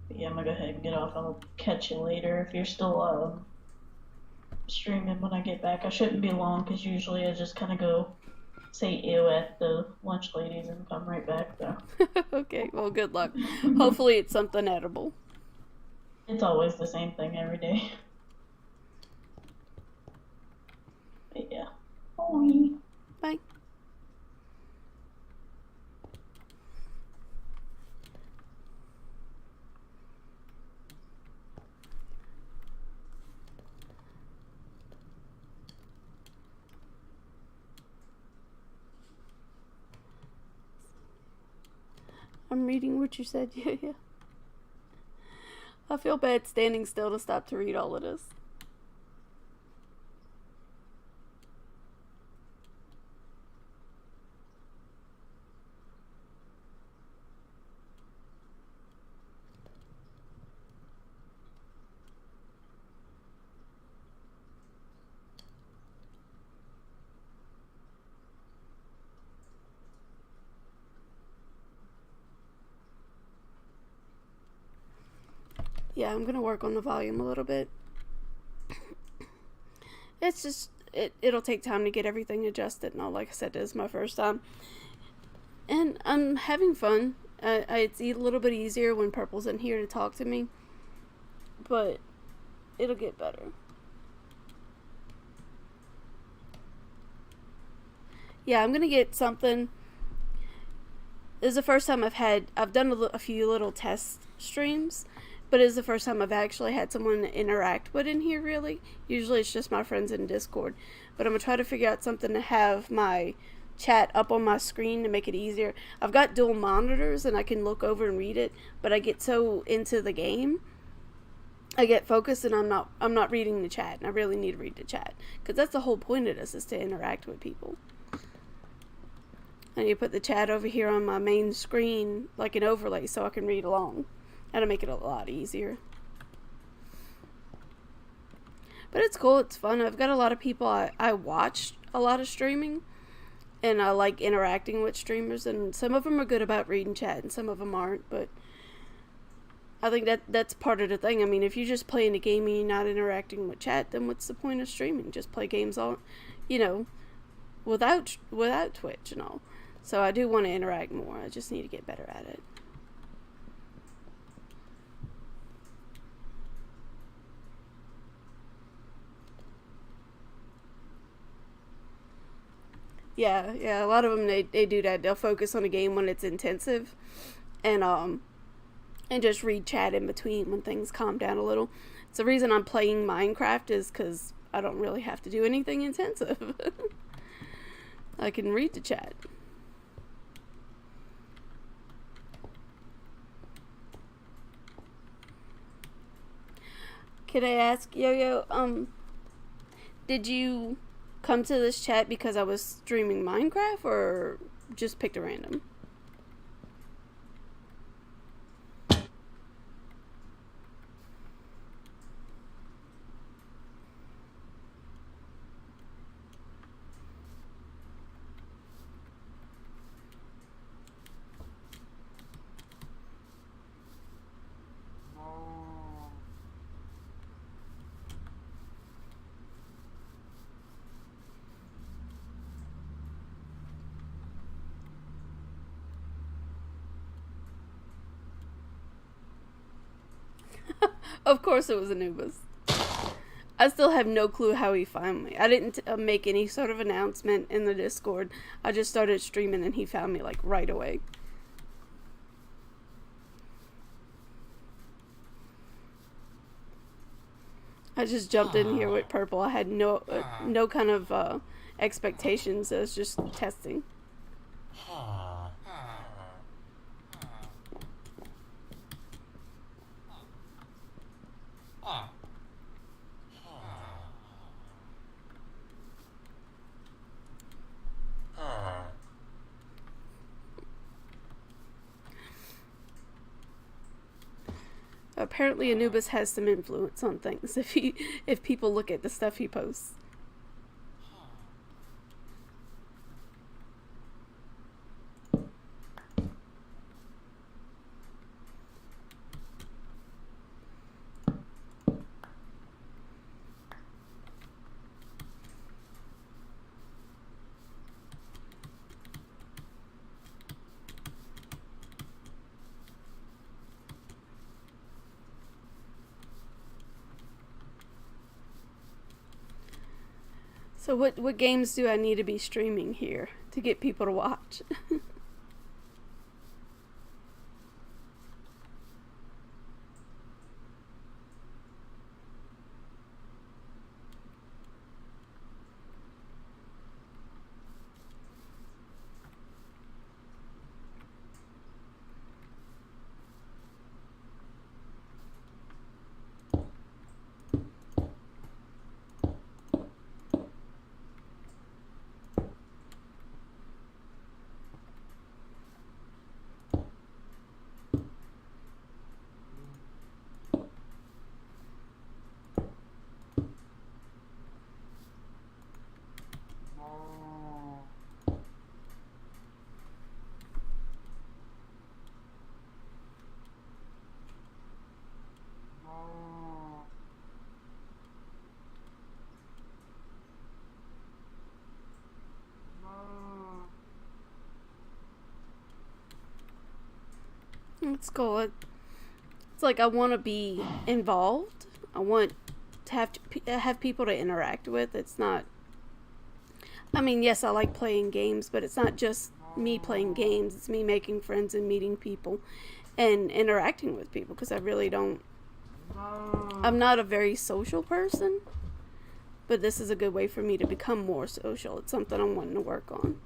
But yeah, I'm gonna go ahead and get off. I'll catch you later if you're still streaming when I get back. I shouldn't be long because usually I just kind of go say ew at the lunch ladies and come right back. So. Okay, well, good luck. Hopefully it's something edible. It's always the same thing every day. But yeah. Bye. Bye. I'm reading what you said. Yeah. I feel bad standing still to stop to read all of this. Yeah, I'm gonna work on the volume a little bit. It's just, it'll take time to get everything adjusted and all. Like I said, this is my first time. And I'm having fun. It's a little bit easier when Purple's in here to talk to me. But it'll get better. Yeah, I'm gonna get something. This is the first time I've done a few little test streams. But it's the first time I've actually had someone interact with in here, really. Usually it's just my friends in Discord. But I'm going to try to figure out something to have my chat up on my screen to make it easier. I've got dual monitors and I can look over and read it. But I get so into the game I get focused and I'm not reading the chat, and I really need to read the chat because that's the whole point of this, is to interact with people. I need to put the chat over here on my main screen like an overlay so I can read along. That'll make it a lot easier. But it's cool, it's fun. I've got a lot of people I watch a lot of streaming, and I like interacting with streamers, and some of them are good about reading chat and some of them aren't, but I think that's part of the thing. I mean, if you're just playing a game and you're not interacting with chat, then what's the point of streaming? Just play games all, without Twitch and all. So I do want to interact more. I just need to get better at it. Yeah, a lot of them, they do that. They'll focus on a game when it's intensive, and just read chat in between when things calm down a little. It's the reason I'm playing Minecraft, is because I don't really have to do anything intensive. I can read the chat. Can I ask, Yo-Yo, did you come to this chat because I was streaming Minecraft, or just picked a random? Of course it was Anubis. I still have no clue how he found me. I didn't make any sort of announcement in the Discord. I just started streaming and he found me like right away. I just jumped in here with purple. I had no kind of expectations. I was just testing. Apparently Anubis has some influence on things if people look at the stuff he posts. So what games do I need to be streaming here to get people to watch? It's cool. It's like I want to be involved. I want to have people to interact with. It's not. I mean, yes, I like playing games, but it's not just me playing games. It's me making friends and meeting people, and interacting with people. Because I really don't. I'm not a very social person, but this is a good way for me to become more social. It's something I'm wanting to work on.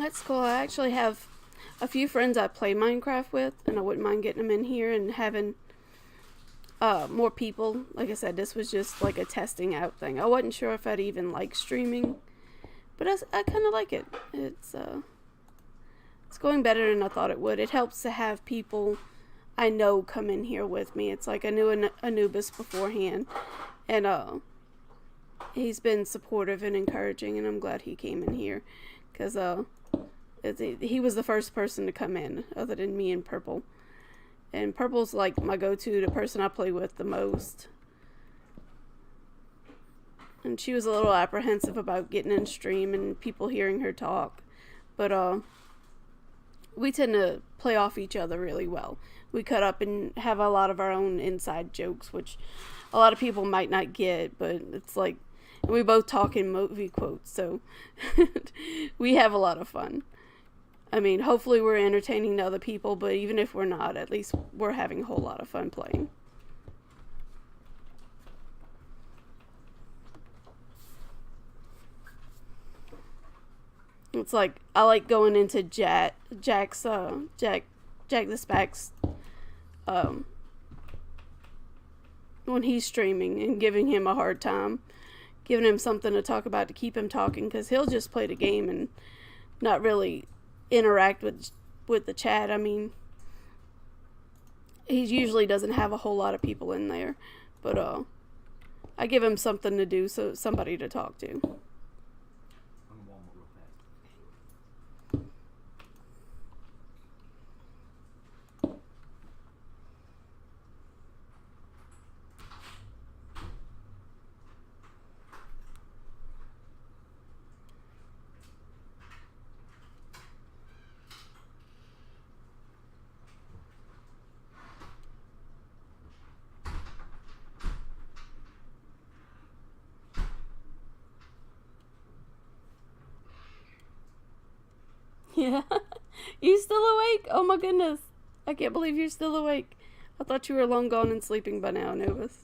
That's cool. I actually have a few friends I play Minecraft with, and I wouldn't mind getting them in here and having more people. Like I said, this was just like a testing out thing. I wasn't sure if I'd even like streaming, but I kind of like it. It's going better than I thought it would. It helps to have people I know come in here with me. It's like I knew Anubis beforehand, and he's been supportive and encouraging, and I'm glad he came in here, because he was the first person to come in, other than me and Purple. And Purple's like my go-to, the person I play with the most. And she was a little apprehensive about getting in stream and people hearing her talk, but we tend to play off each other really well. We cut up and have a lot of our own inside jokes, which a lot of people might not get, but it's like, and we both talk in movie quotes, so we have a lot of fun. I mean, hopefully we're entertaining to other people, but even if we're not, at least we're having a whole lot of fun playing. It's like, I like going into Jack the Spac's, when he's streaming and giving him a hard time, giving him something to talk about to keep him talking, because he'll just play the game and not really interact with the chat. I mean, he usually doesn't have a whole lot of people in there, but I give him something to do, so somebody to talk to. Yeah. You still awake? Oh my goodness. I can't believe you're still awake. I thought you were long gone and sleeping by now, Novus.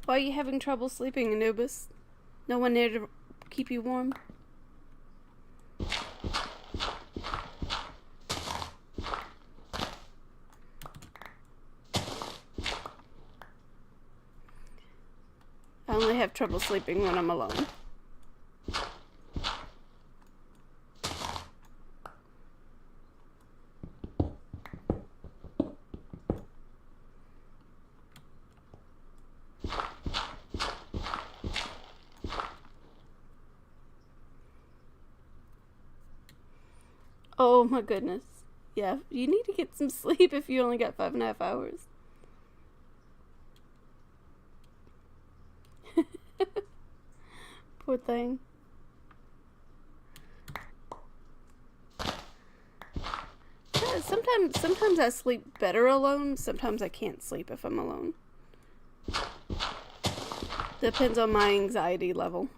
Why are you having trouble sleeping, Anubis? No one there to keep you warm? I only have trouble sleeping when I'm alone. Oh my goodness. Yeah, you need to get some sleep if you only got 5.5 hours. Poor thing. Yeah, sometimes I sleep better alone. Sometimes I can't sleep if I'm alone. Depends on my anxiety level.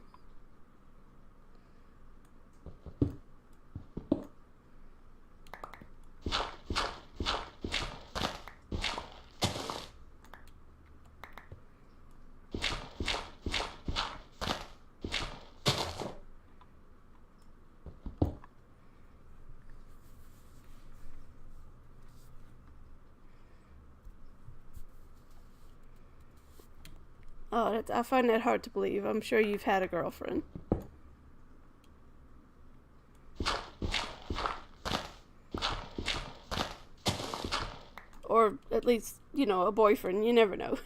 Oh, I find that hard to believe. I'm sure you've had a girlfriend. Or at least, a boyfriend. You never know.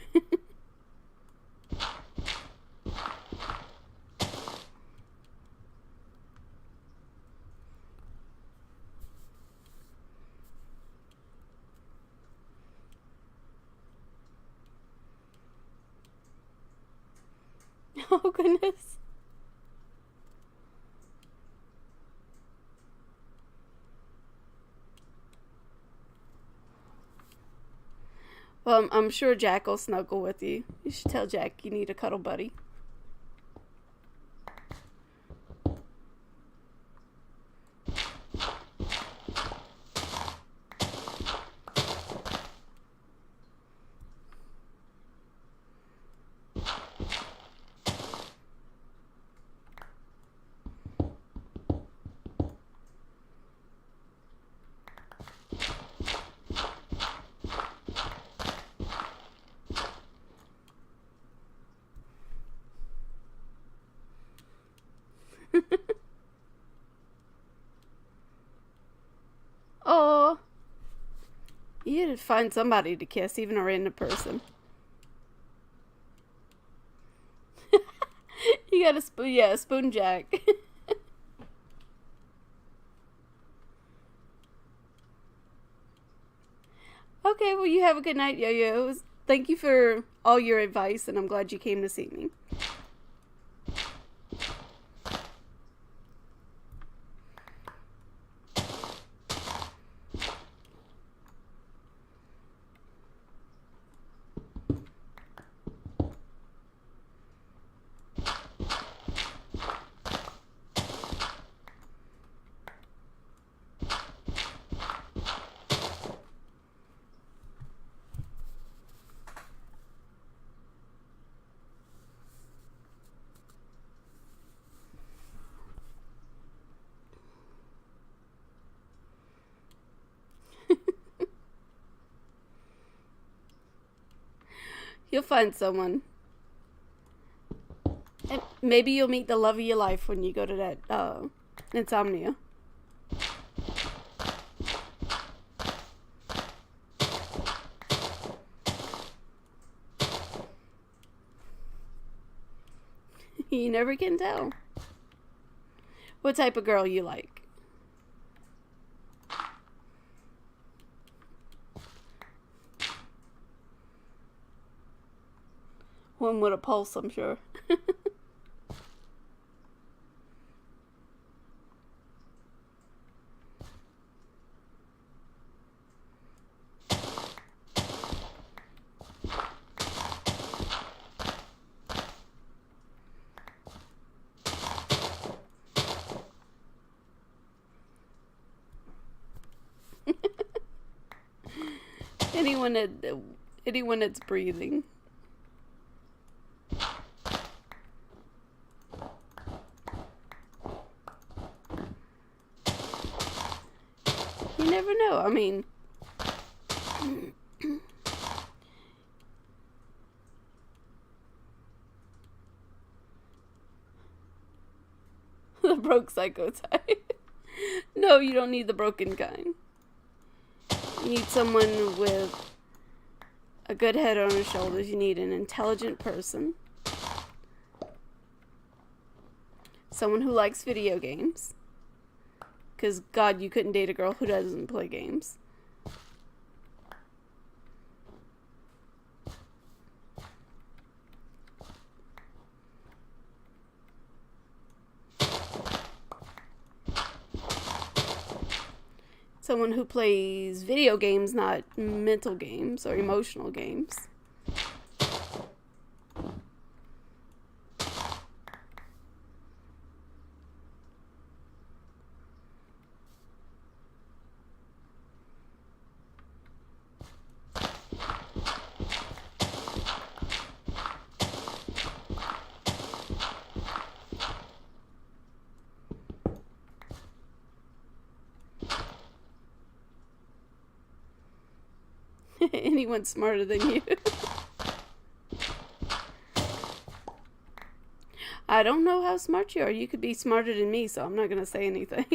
Oh, goodness. Well, I'm sure Jack will snuggle with you. You should tell Jack you need a cuddle buddy. Oh, you need to find somebody to kiss, even a random person. You got a spoon, yeah, spoon Jack. Okay, well, you have a good night, Yo-Yo. Thank you for all your advice, and I'm glad you came to see me. You'll find someone. And maybe you'll meet the love of your life when you go to that insomnia. You never can tell. What type of girl you like? One with a pulse, I'm sure. Anyone that's breathing. You never know. I mean, the broke psycho type. No, you don't need the broken kind. You need someone with a good head on his shoulders. You need an intelligent person. Someone who likes video games. Because, God, you couldn't date a girl who doesn't play games. Someone who plays video games, not mental games or emotional games. Anyone smarter than you. I don't know how smart you are. You could be smarter than me, so I'm not gonna say anything.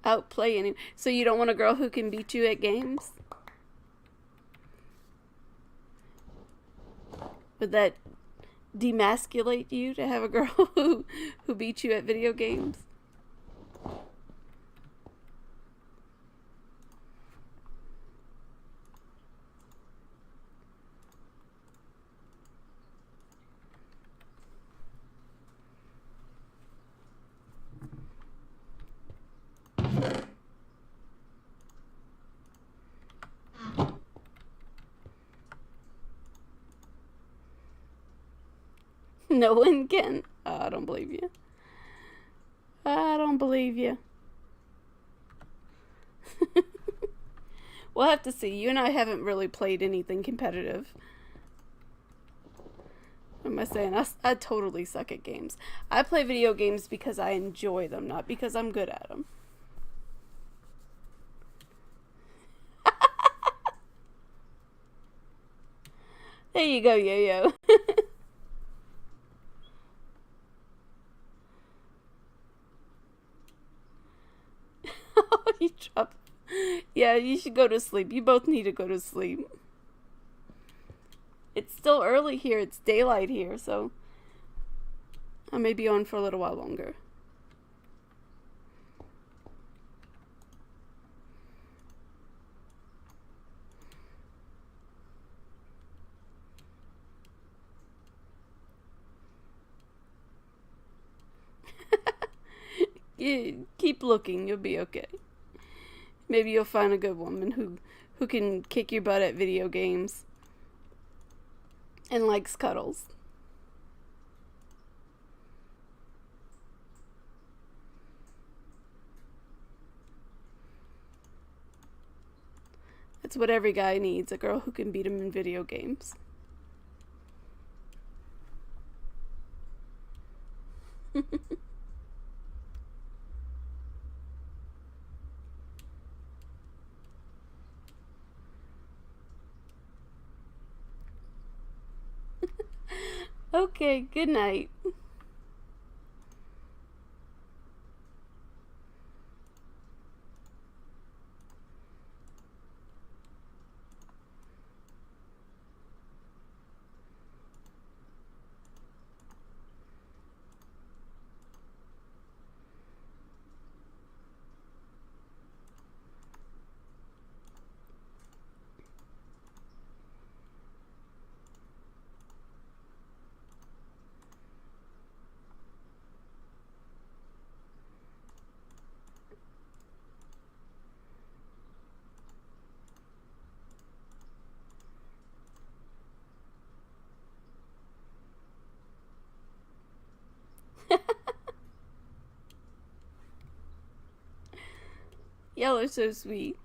Outplay any. So you don't want a girl who can beat you at games? Would that demasculate you to have a girl who beats you at video games? No one can. Oh, I don't believe you. I don't believe you. We'll have to see. You and I haven't really played anything competitive. What am I saying? I totally suck at games. I play video games because I enjoy them, not because I'm good at them. There you go, Yo-Yo. You drop. Yeah, you should go to sleep. You both need to go to sleep. It's still early here. It's daylight here, so I may be on for a little while longer. You keep looking. You'll be okay. Maybe you'll find a good woman who can kick your butt at video games and likes cuddles. That's what every guy needs, a girl who can beat him in video games. Okay, good night. Y'all are so sweet.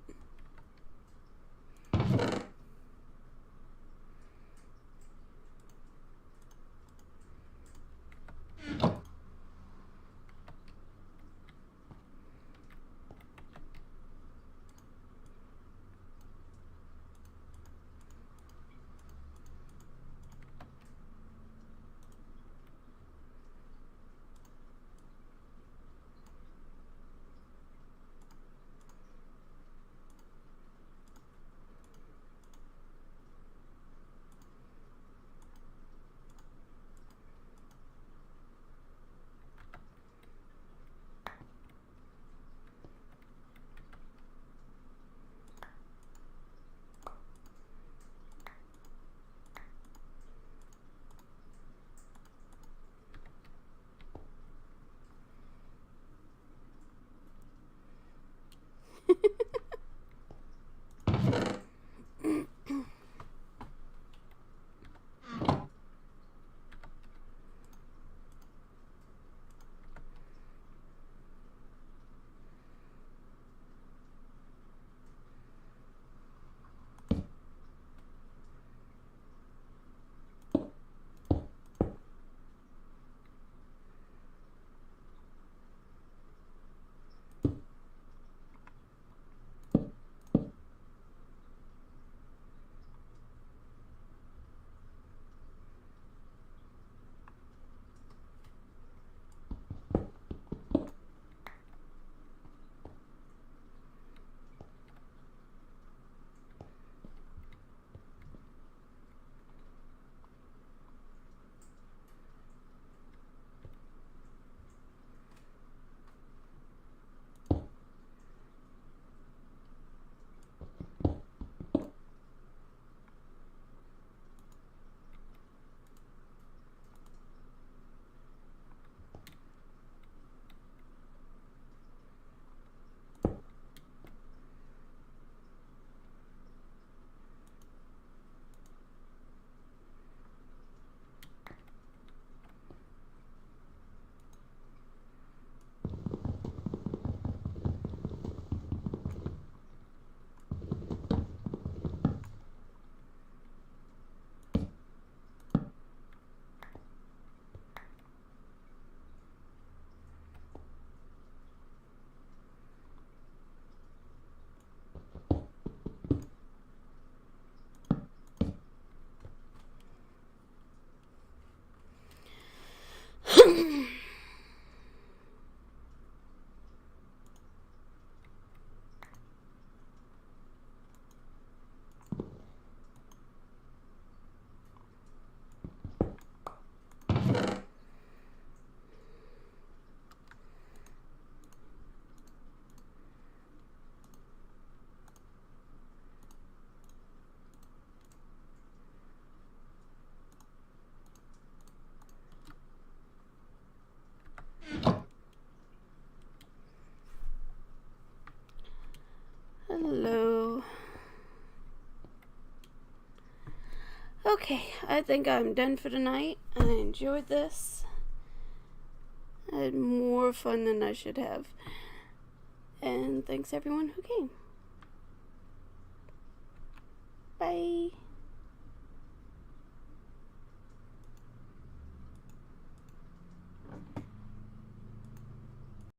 Okay, I think I'm done for tonight. I enjoyed this. I had more fun than I should have. And thanks everyone who came. Bye.